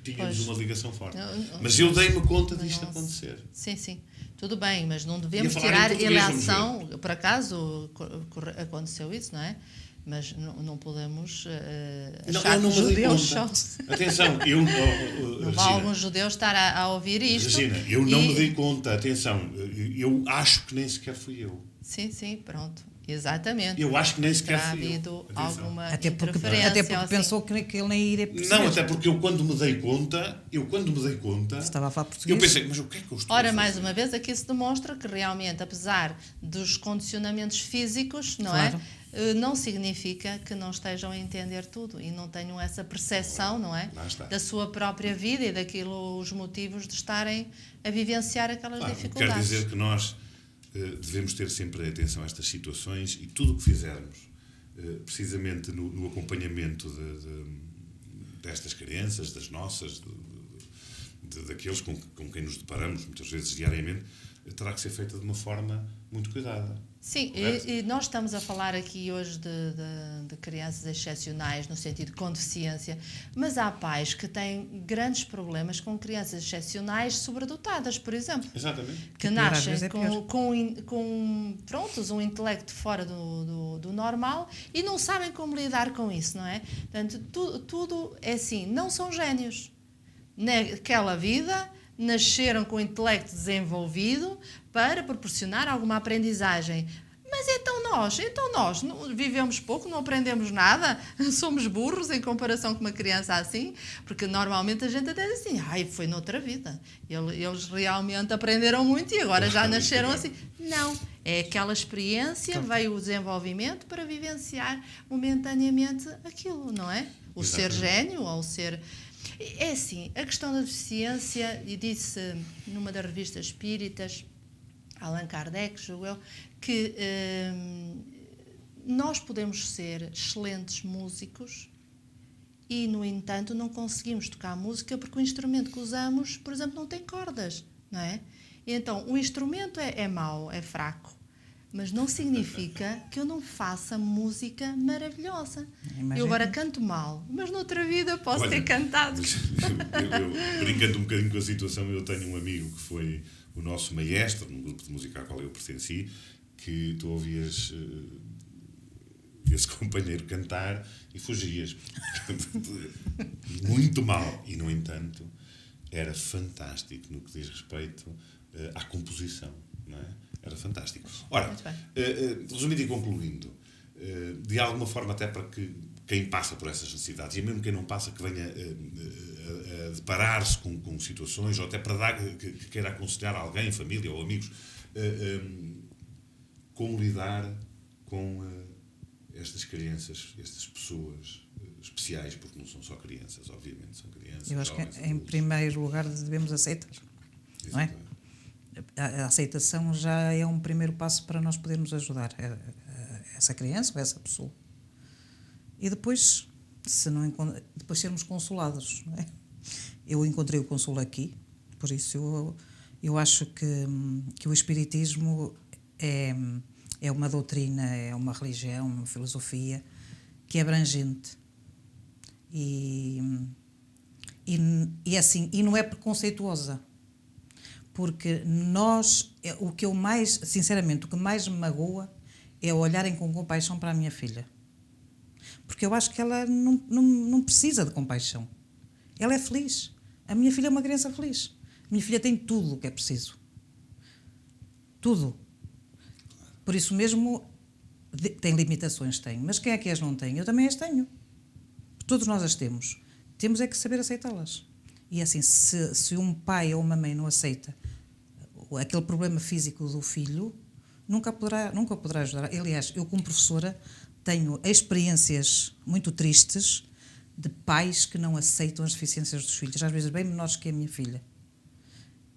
tínhamos uma ligação forte. Mas eu dei-me conta disto acontecer. Sim, sim. Tudo bem, mas não devemos Ia falar tirar em português, ilação. Por acaso aconteceu isso, não é? Mas não podemos achar que os judeus são... Atenção, não vá alguns judeus estar a ouvir isto. Regina, eu não me dei conta. Atenção, eu acho que nem sequer fui eu. Sim, sim, pronto. Exatamente. Eu acho que nem sequer terá fui eu. havido alguma Até porque interferência. pensou que ele nem iria perceber. Não, até porque eu quando me dei conta, Estava a falar português. eu pensei, mas o que é que eu estou a Ora, fazer? mais uma vez, aqui se demonstra que realmente, apesar dos condicionamentos físicos, não Claro. é? Não significa que não estejam a entender tudo e não tenham essa percepção, não é? Lá está. Da sua própria vida e daquilo, os motivos de estarem a vivenciar aquelas Claro, dificuldades. quer dizer que nós devemos ter sempre atenção a estas situações e tudo o que fizermos, precisamente no acompanhamento destas crianças, das nossas, daqueles com quem nos deparamos muitas vezes diariamente, terá que ser feita de uma forma muito cuidada. Sim, e nós estamos a falar aqui hoje de crianças excepcionais, no sentido com deficiência, mas há pais que têm grandes problemas com crianças excepcionais sobredotadas, por exemplo. Exatamente. Que nascem com prontos, um intelecto fora do normal e não sabem como lidar com isso, não é? Portanto, tudo é assim, não são génios. Naquela vida, nasceram com o intelecto desenvolvido para proporcionar alguma aprendizagem. Mas então nós vivemos pouco, não aprendemos nada, somos burros em comparação com uma criança assim, porque normalmente a gente até diz assim, foi noutra vida, eles realmente aprenderam muito e agora já nasceram assim. Não, é aquela experiência, veio o desenvolvimento para vivenciar momentaneamente aquilo, não é? O ser gênio ou o ser... É assim, a questão da deficiência, e disse numa das revistas espíritas, Allan Kardec, julgo eu, que nós podemos ser excelentes músicos e, no entanto, não conseguimos tocar música porque o instrumento que usamos, por exemplo, não tem cordas, não é? E então, o instrumento é mau, é fraco, mas não significa que eu não faça música maravilhosa. Eu agora canto mal, mas noutra vida posso ter cantado. Eu brincando um bocadinho com a situação, eu tenho um amigo que foi o nosso maestro num grupo de música ao qual eu pertenci, que tu ouvias esse companheiro cantar e fugias. Muito mal. E, no entanto, era fantástico no que diz respeito à composição, não é? Era fantástico. Ora, resumindo e concluindo, de alguma forma até para que quem passa por essas necessidades, e mesmo quem não passa, que venha a deparar-se com situações, ou até para que queira aconselhar alguém, família ou amigos, como lidar com estas crianças, estas pessoas especiais, porque não são só crianças, obviamente, são crianças. Eu acho que, em primeiro lugar, devemos aceitar, não é? A aceitação já é um primeiro passo para nós podermos ajudar essa criança ou essa pessoa. E depois, depois sermos consolados, não é? Eu encontrei o consolo aqui, por isso eu acho que o Espiritismo é uma doutrina, é uma religião, uma filosofia que é abrangente. E assim, e não é preconceituosa. Porque o que mais me magoa é olharem com compaixão para a minha filha. Porque eu acho que ela não precisa de compaixão. Ela é feliz. A minha filha é uma criança feliz. A minha filha tem tudo o que é preciso. Tudo. Por isso mesmo, tem limitações, tem. Mas quem é que as não tem? Eu também as tenho. Todos nós as temos. Temos é que saber aceitá-las. E assim, se um pai ou uma mãe não aceita aquele problema físico do filho, nunca poderá ajudar. Aliás, eu como professora tenho experiências muito tristes de pais que não aceitam as deficiências dos filhos, às vezes bem menores que a minha filha.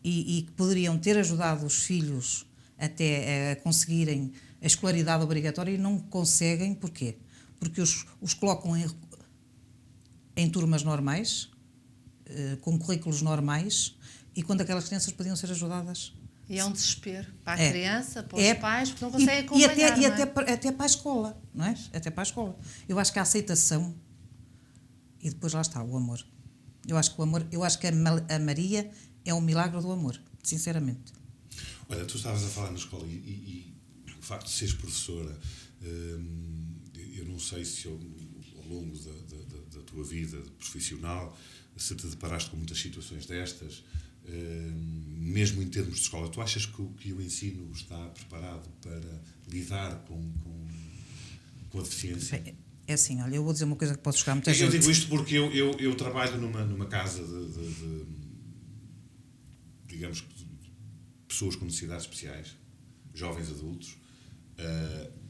E que poderiam ter ajudado os filhos até a conseguirem a escolaridade obrigatória e não conseguem. Porquê? Porque os colocam em turmas normais, com currículos normais, e quando aquelas crianças podiam ser ajudadas. E é um desespero para a criança, para os pais, porque não conseguem E acompanhar. até para a escola, não é? Até para a escola. Eu acho que a aceitação, e depois lá está, o amor. Eu acho que a Maria é um milagre do amor, sinceramente. Olha, tu estavas a falar na escola e o facto de seres professora, eu não sei se ao longo da tua vida profissional se te deparaste com muitas situações destas, mesmo em termos de escola. Tu achas que o ensino está preparado para lidar com a deficiência? É assim, olha, eu vou dizer uma coisa que pode chegar a muita gente. Eu digo isto porque eu trabalho numa casa de digamos, pessoas com necessidades especiais, jovens adultos,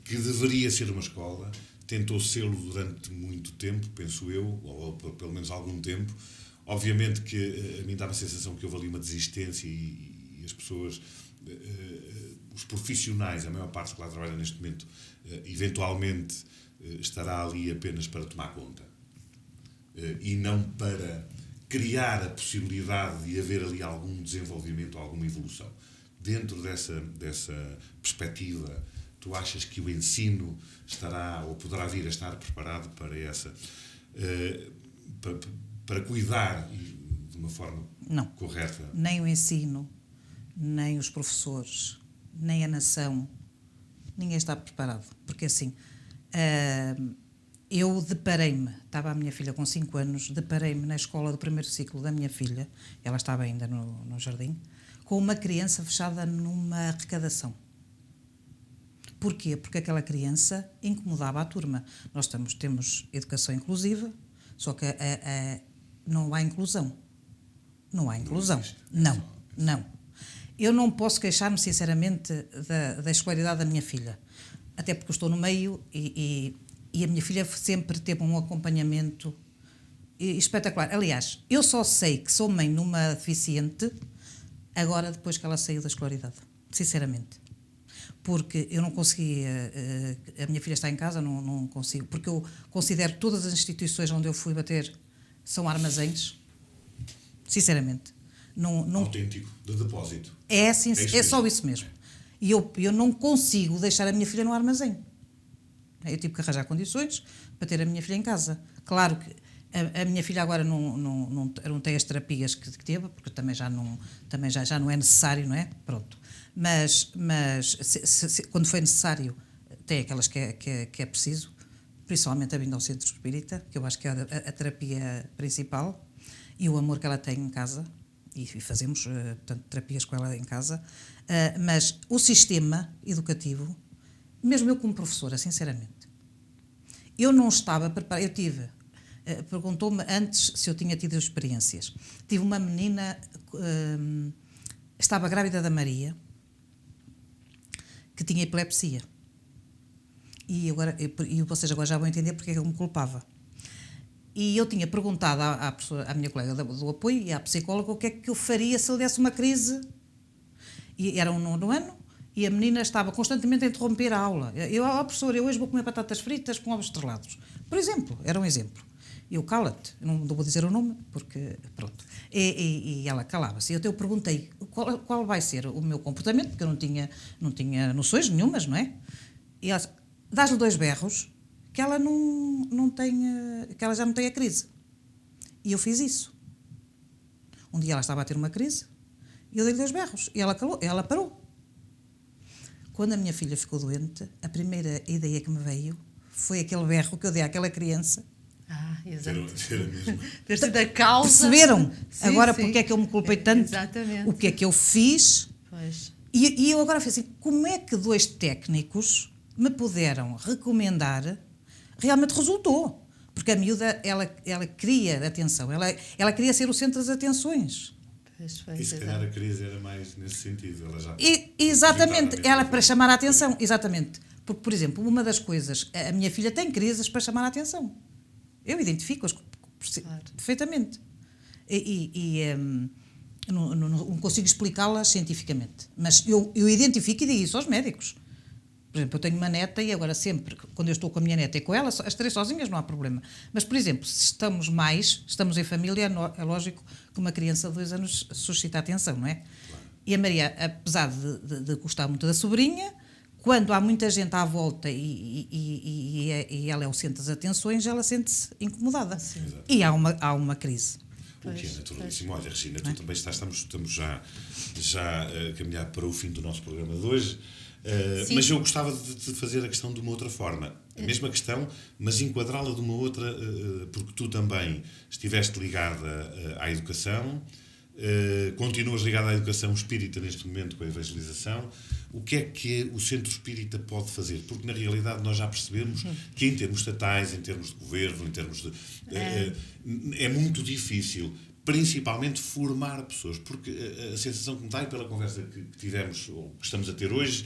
que deveria ser uma escola, tentou ser durante muito tempo, penso eu, ou pelo menos algum tempo. Obviamente que a mim dá-me a sensação que houve ali uma desistência e as pessoas, os profissionais, a maior parte que lá trabalha neste momento, eventualmente estará ali apenas para tomar conta e não para criar a possibilidade de haver ali algum desenvolvimento, alguma evolução. Dentro dessa perspectiva, tu achas que o ensino estará ou poderá vir a estar preparado para essa... para cuidar de uma forma correta? Nem o ensino, nem os professores, nem a nação, ninguém está preparado. Porque assim, eu deparei-me, estava a minha filha com 5 anos, deparei-me na escola do primeiro ciclo da minha filha, ela estava ainda no jardim, com uma criança fechada numa arrecadação. Porquê? Porque aquela criança incomodava a turma. Nós temos educação inclusiva, só que não há inclusão. Não há inclusão. Não. Eu não posso queixar-me, sinceramente, da escolaridade da minha filha. Até porque eu estou no meio e a minha filha sempre teve um acompanhamento espetacular. Aliás, eu só sei que sou mãe numa deficiente agora, depois que ela saiu da escolaridade. Sinceramente. Porque eu não consegui... a minha filha está em casa, não consigo. Porque eu considero que todas as instituições onde eu fui bater são armazéns. Sinceramente. Autêntico, de depósito. É só isso mesmo. E eu não consigo deixar a minha filha no armazém. Eu tive que arranjar condições para ter a minha filha em casa. Claro que a minha filha agora não tem as terapias que teve, porque também já não é necessário, não é? Pronto. Mas quando foi necessário, tem aquelas que é preciso, principalmente a vinda ao centro espírita, que eu acho que é a terapia principal, e o amor que ela tem em casa, e fazemos portanto, terapias com ela em casa, mas o sistema educativo, mesmo eu como professora, sinceramente, eu não estava preparada. Perguntou-me antes se eu tinha tido experiências. Tive uma menina, estava grávida da Maria, que tinha epilepsia. E vocês agora já vão entender porque é que eu me culpava. E eu tinha perguntado à minha colega do apoio e à psicóloga o que é que eu faria se lhe desse uma crise. E era um 9º ano e a menina estava constantemente a interromper a aula. Professora, eu hoje vou comer batatas fritas com ovos estrelados. Por exemplo, era um exemplo. Eu, cala-te, não vou dizer o nome, porque, pronto. E ela calava-se. Eu perguntei qual vai ser o meu comportamento, porque eu não tinha noções nenhumas, não é? E ela disse, dás-lhe 2 berros, que ela que ela já não tem a crise. E eu fiz isso. Um dia ela estava a ter uma crise, e eu dei-lhe 2 berros, e ela calou, ela parou. Quando a minha filha ficou doente, a primeira ideia que me veio foi aquele berro que eu dei àquela criança. Exato. Ter sido a causa. Perceberam? Sim, agora, porque é que eu me culpei tanto? Exatamente. O que é que eu fiz? Pois. E eu agora fiz assim, como é que 2 técnicos me puderam recomendar? Realmente resultou. Porque a miúda, ela queria atenção, ela queria ser o centro das atenções. E se calhar a crise era mais nesse sentido. Ela já Exatamente, ela para chamar a atenção, exatamente. Porque, por exemplo, uma das coisas, a minha filha tem crises para chamar a atenção. Eu identifico-as perfeitamente. Não consigo explicá-las cientificamente. Mas eu identifico e digo isso aos médicos. Por exemplo, eu tenho uma neta e agora sempre, quando eu estou com a minha neta e com ela, as 3 sozinhas não há problema. Mas, por exemplo, se estamos em família, é lógico que uma criança de 2 anos suscita atenção, não é? E a Maria, apesar de gostar muito da sobrinha, quando há muita gente à volta e ela é o centro das atenções, ela sente-se incomodada. Sim. E há uma crise. O que é naturalíssimo. Olha, Regina, tu também estamos já a caminhar para o fim do nosso programa de hoje. Mas eu gostava de fazer a questão de uma outra forma. A mesma questão, mas enquadrá-la de uma outra, porque tu também estiveste ligada à educação, continuas ligada à educação espírita neste momento com a evangelização. O que é que o Centro Espírita pode fazer? Porque, na realidade, nós já percebemos que, em termos estatais, em termos de governo, em termos de... é muito difícil, principalmente, formar pessoas. Porque a sensação que me dá, e pela conversa que tivemos, ou que estamos a ter hoje,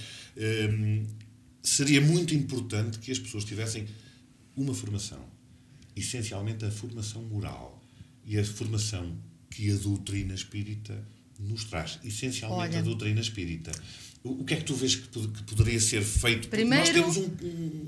seria muito importante que as pessoas tivessem uma formação. Essencialmente, a formação moral. E a formação que a doutrina espírita nos traz. Essencialmente, a doutrina espírita. O que é que tu vês que poderia ser feito? Porque primeiro, nós temos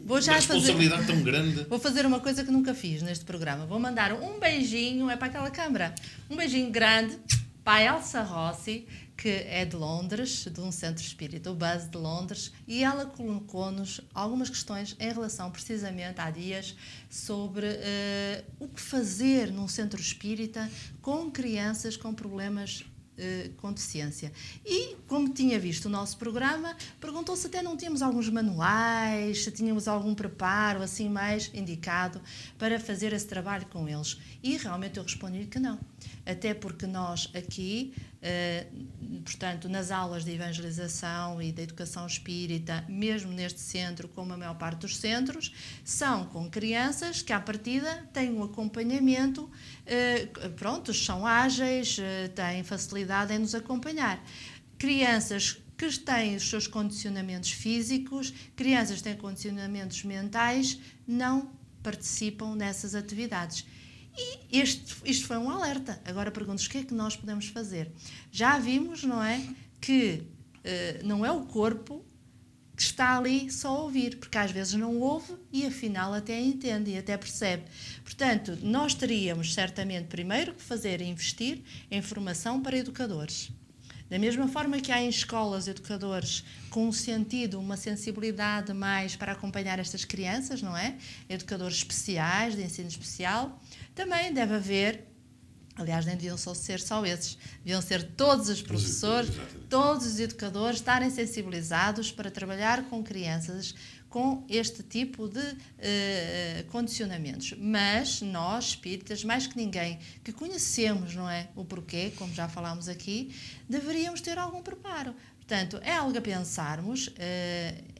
uma responsabilidade tão grande. Vou fazer uma coisa que nunca fiz neste programa. Vou mandar um beijinho, é para aquela câmara, um beijinho grande para a Elsa Rossi, que é de Londres, de um centro espírita, o Buzz de Londres, e ela colocou-nos algumas questões em relação, precisamente, há dias, sobre o que fazer num centro espírita com crianças com problemas com deficiência. E, como tinha visto o nosso programa, perguntou se até não tínhamos alguns manuais, se tínhamos algum preparo assim mais indicado para fazer esse trabalho com eles. E realmente eu respondi que não. Até porque nós aqui, portanto, nas aulas de evangelização e de educação espírita, mesmo neste centro, como a maior parte dos centros, são com crianças que, à partida, têm um acompanhamento, são ágeis, têm facilidade em nos acompanhar. Crianças que têm os seus condicionamentos físicos, crianças que têm condicionamentos mentais, não participam nessas atividades. E isto foi um alerta. Agora pergunto-nos o que é que nós podemos fazer. Já vimos, não é, que não é o corpo que está ali só a ouvir, porque às vezes não ouve e afinal até entende e até percebe. Portanto, nós teríamos certamente primeiro que fazer e investir em formação para educadores. Da mesma forma que há em escolas educadores com um sentido, uma sensibilidade mais para acompanhar estas crianças, não é? Educadores especiais, de ensino especial, também deve haver, aliás, nem deviam ser só esses, deviam ser todos os professores, todos os educadores estarem sensibilizados para trabalhar com crianças com este tipo de condicionamentos. Mas nós, espíritas, mais que ninguém, que conhecemos, não é, o porquê, como já falámos aqui, deveríamos ter algum preparo. Portanto, é algo a pensarmos,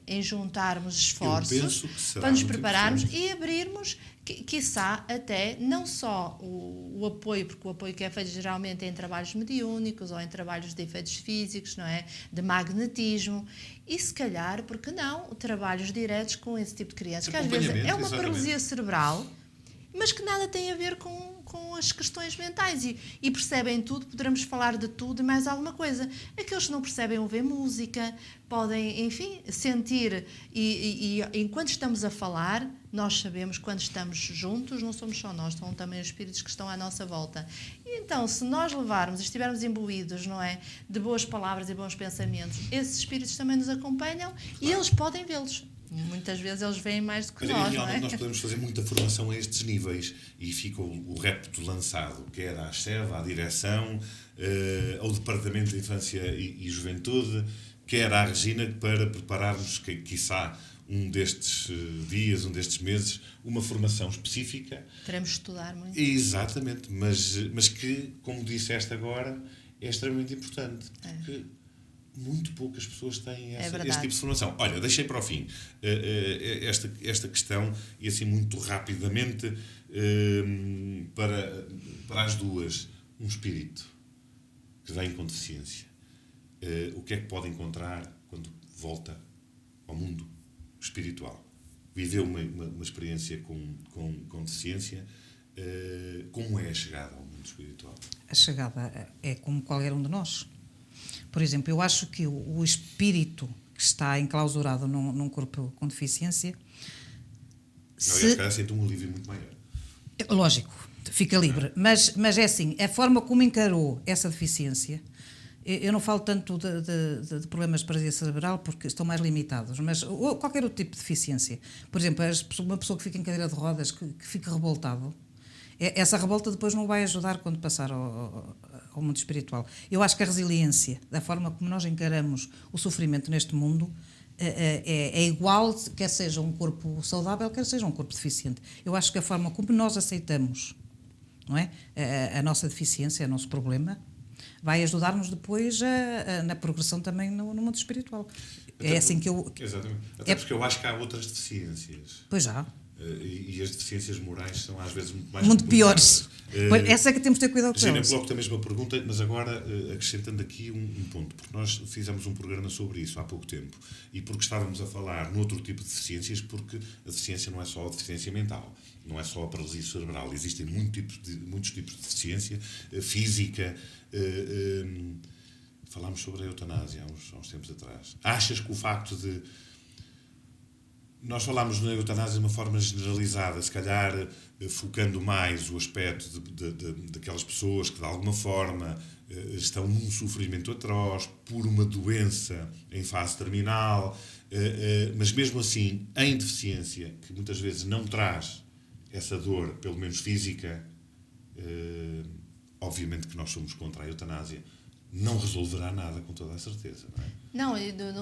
em juntarmos esforços para nos prepararmos e abrirmos, quiçá, até não só o apoio, porque o apoio que é feito geralmente é em trabalhos mediúnicos ou em trabalhos de efeitos físicos, não é? De magnetismo, e se calhar, porque não, trabalhos diretos com esse tipo de crianças, que às vezes é uma paralisia cerebral, mas que nada tem a ver com as questões mentais e percebem tudo, poderemos falar de tudo e mais alguma coisa. Aqueles que não percebem ouvir música, podem, enfim, sentir e enquanto estamos a falar, nós sabemos que quando estamos juntos, não somos só nós, são também os espíritos que estão à nossa volta. E então, se nós levarmos e estivermos imbuídos, não é, de boas palavras e bons pensamentos, esses espíritos também nos acompanham e eles podem vê-los. Muitas vezes eles veem mais do que nós, realmente, não é? nós podemos fazer muita formação a estes níveis e fica o repto lançado, quer à SEV, à direção, ao Departamento de Infância e Juventude, quer à Regina, para prepararmos, quiçá, um destes dias, um destes meses, uma formação específica. Teremos de estudar muito. Exatamente, mas que, como disseste agora, é extremamente importante. Porque muito poucas pessoas têm verdade. esse tipo de formação. Olha, deixei para o fim esta questão e assim muito rapidamente para as duas. Um espírito que vem com deficiência. O que é que pode encontrar quando volta ao mundo espiritual? Viveu uma experiência com deficiência. Como é a chegada ao mundo espiritual? A chegada é como qualquer um de nós. Por exemplo, eu acho que o espírito que está enclausurado num corpo com deficiência... Se calhar sente um alívio muito maior. Lógico, fica livre. Mas é assim, a forma como encarou essa deficiência... Eu não falo tanto de problemas de paralisia cerebral porque estão mais limitados, mas qualquer outro tipo de deficiência. Por exemplo, uma pessoa que fica em cadeira de rodas, que fica revoltado, essa revolta depois não vai ajudar quando passar ao mundo espiritual. Eu acho que a resiliência, da forma como nós encaramos o sofrimento neste mundo, é igual, quer seja um corpo saudável, quer seja um corpo deficiente. Eu acho que a forma como nós aceitamos, não é, a nossa deficiência, o nosso problema, vai ajudar-nos depois na progressão também no mundo espiritual. Até assim que eu... Exatamente. Até porque eu acho que há outras deficiências. Pois já. E as deficiências morais são às vezes muito mais muito piores. complicadas. Essa é que temos de ter cuidado com Gina, elas. coloco a mesma pergunta, mas agora acrescentando aqui um ponto, porque nós fizemos um programa sobre isso há pouco tempo e porque estávamos a falar noutro tipo de deficiências, porque a deficiência não é só a deficiência mental, não é só a paralisia cerebral, existem muitos tipos de deficiência física. Falámos sobre a eutanásia há uns tempos atrás. Achas que o facto de... Nós falámos na eutanásia de uma forma generalizada, se calhar focando mais o aspecto daquelas pessoas que de alguma forma estão num sofrimento atroz por uma doença em fase terminal, mas mesmo assim em deficiência, que muitas vezes não traz essa dor, pelo menos física, obviamente que nós somos contra a eutanásia. Não resolverá nada, com toda a certeza, não é? Não, eu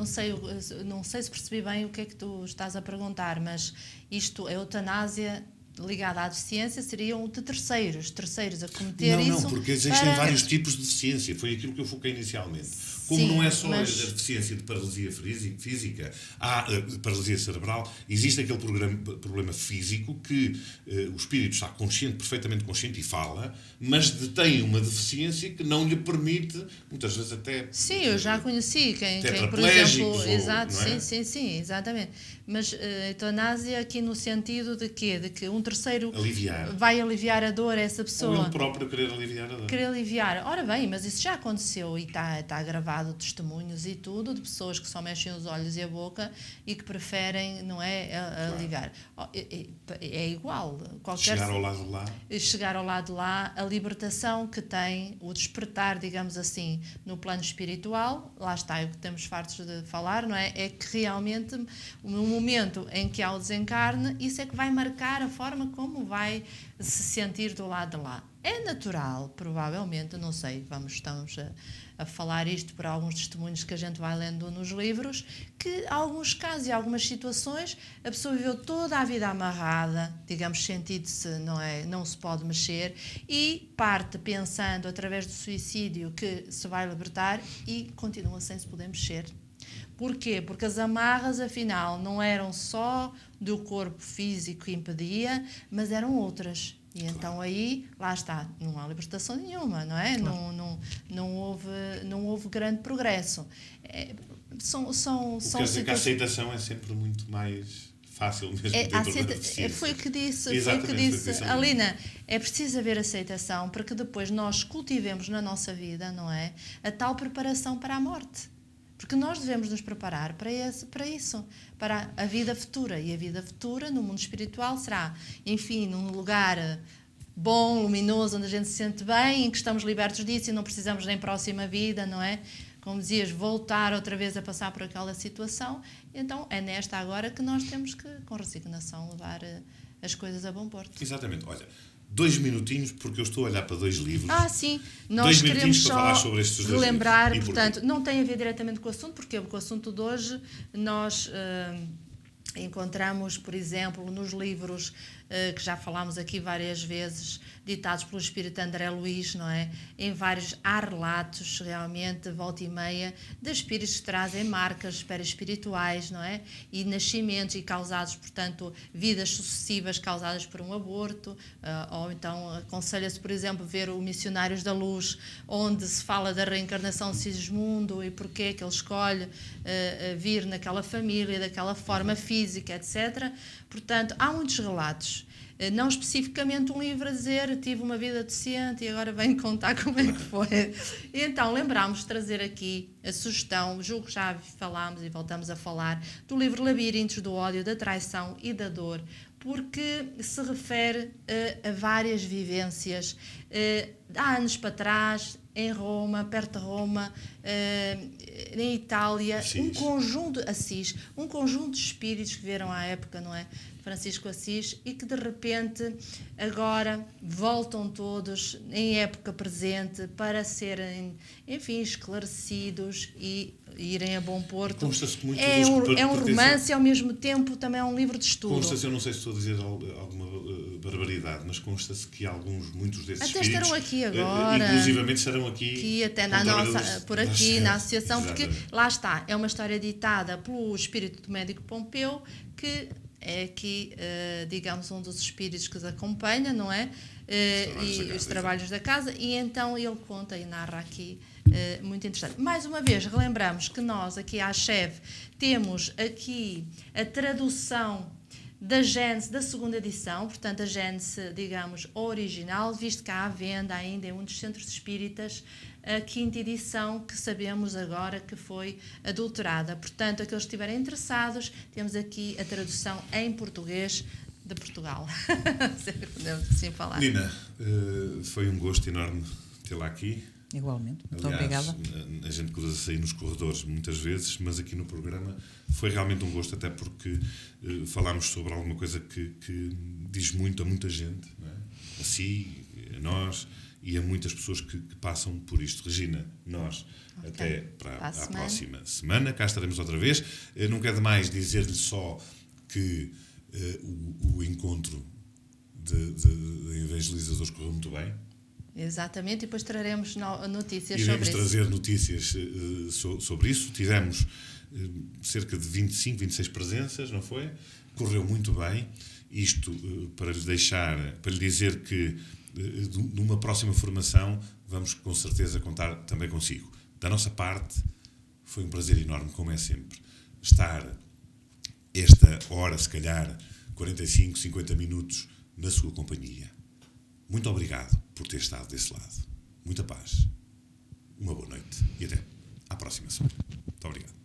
não sei se percebi bem o que é que tu estás a perguntar, mas a eutanásia ligada à deficiência seriam de terceiros a cometer isso. Não, porque existem vários tipos de deficiência, foi aquilo que eu foquei inicialmente. Como não é só a deficiência de paralisia física, há paralisia cerebral, existe aquele problema físico que o espírito está perfeitamente consciente e fala, mas detém uma deficiência que não lhe permite, muitas vezes até... Sim, eu já conheci quem por exemplo... Exato, é? sim, exatamente. Mas eutanásia aqui no sentido de quê? De que um terceiro vai aliviar a dor a essa pessoa. Ou ele próprio querer aliviar a dor. Querer aliviar. Ora bem, mas isso já aconteceu e está gravado testemunhos e tudo de pessoas que só mexem os olhos e a boca e que preferem, não é, aliviar. É igual. Chegar ao lado de lá. Chegar ao lado de lá, a libertação que tem, o despertar, digamos assim, no plano espiritual, lá está, é o que estamos fartos de falar, não é? É que realmente, no momento em que há o desencarne, isso é que vai marcar a forma como vai se sentir do lado de lá. É natural, provavelmente, não sei, estamos a falar isto por alguns testemunhos que a gente vai lendo nos livros, que alguns casos e algumas situações a pessoa viveu toda a vida amarrada, digamos, sentido-se, não se pode mexer, e parte pensando através do suicídio que se vai libertar e continua sem se poder mexer. Porquê? Porque as amarras, afinal, não eram só do corpo físico que impedia, mas eram outras. E então aí, lá está, não há libertação nenhuma, não é? Claro. Não houve grande progresso. Quer dizer que a aceitação é sempre muito mais fácil mesmo dentro da deficiência. Foi o que disse Alina, é preciso haver aceitação para que depois nós cultivemos na nossa vida, não é? A tal preparação para a morte. Porque nós devemos nos preparar para isso, para a vida futura. E a vida futura, no mundo espiritual, será, enfim, num lugar bom, luminoso, onde a gente se sente bem, em que estamos libertos disso e não precisamos nem próxima vida, não é? Como dizias, voltar outra vez a passar por aquela situação. Então, é nesta agora que nós temos que, com resignação, levar as coisas a bom porto. Exatamente. Olha, 2 minutinhos, porque eu estou a olhar para 2 livros. Sim. Nós queremos só sobre estes 2 relembrar, portanto, não tem a ver diretamente com o assunto, porque o assunto de hoje nós encontramos, por exemplo, nos livros que já falámos aqui várias vezes, ditados pelo espírito André Luiz, não é? Há relatos, realmente, volta e meia, de espíritos que trazem marcas perispirituais, não é? E nascimentos e causados, portanto, vidas sucessivas causadas por um aborto, ou então aconselha-se, por exemplo, ver o Missionários da Luz, onde se fala da reencarnação de Sigismundo e porque é que ele escolhe vir naquela família, daquela forma física, etc. Portanto, há muitos relatos. Não especificamente um livro a dizer tive uma vida decente e agora venho contar como é que foi. E então lembrámos de trazer aqui a sugestão, julgo que já falámos e voltamos a falar, do livro Labirintos do Ódio, da Traição e da Dor, porque se refere a várias vivências. Há anos para trás, em Roma, perto de Roma, em Itália, um conjunto de espíritos que vieram à época, não é? Francisco Assis, e que de repente agora voltam todos em época presente para serem, enfim, esclarecidos e irem a bom porto. É um romance e ao mesmo tempo também é um livro de estudo. Consta-se, eu não sei se estou a dizer alguma barbaridade, mas consta-se que muitos desses até espíritos... estarão aqui agora. Inclusivamente estarão aqui até na associação, porque lá está, é uma história ditada pelo espírito do médico Pompeu, que é aqui, digamos, um dos espíritos que os acompanha, não é? Os trabalhos da casa, e então ele conta e narra aqui, muito interessante. Mais uma vez, relembramos que nós, aqui à Chev, temos aqui a tradução da Gênese da segunda edição, portanto a Gênese, digamos, original, visto que há à venda ainda em um dos centros espíritas a quinta edição, que sabemos agora que foi adulterada. Portanto, aqueles que estiverem interessados, temos aqui a tradução em português de Portugal. Podemos assim falar. Nina, foi um gosto enorme tê-la aqui. Igualmente, muito Aliás, obrigada. A gente cruza sair nos corredores muitas vezes, mas aqui no programa foi realmente um gosto, até porque falámos sobre alguma coisa que diz muito a muita gente, não é? A si, a nós e a muitas pessoas que passam por isto. Regina, nós, até para a próxima semana, cá estaremos outra vez. Não quero demais dizer-lhe só que o encontro de evangelizadores correu muito bem. Exatamente, e depois traremos notícias Iremos sobre trazer notícias sobre isso. Tivemos cerca de 25, 26 presenças, não foi? Correu muito bem. Isto para lhe dizer que numa próxima formação vamos com certeza contar também consigo. Da nossa parte, foi um prazer enorme, como é sempre, estar esta hora, se calhar 45, 50 minutos na sua companhia. Muito obrigado por ter estado desse lado. Muita paz, uma boa noite e até à próxima semana. Muito obrigado.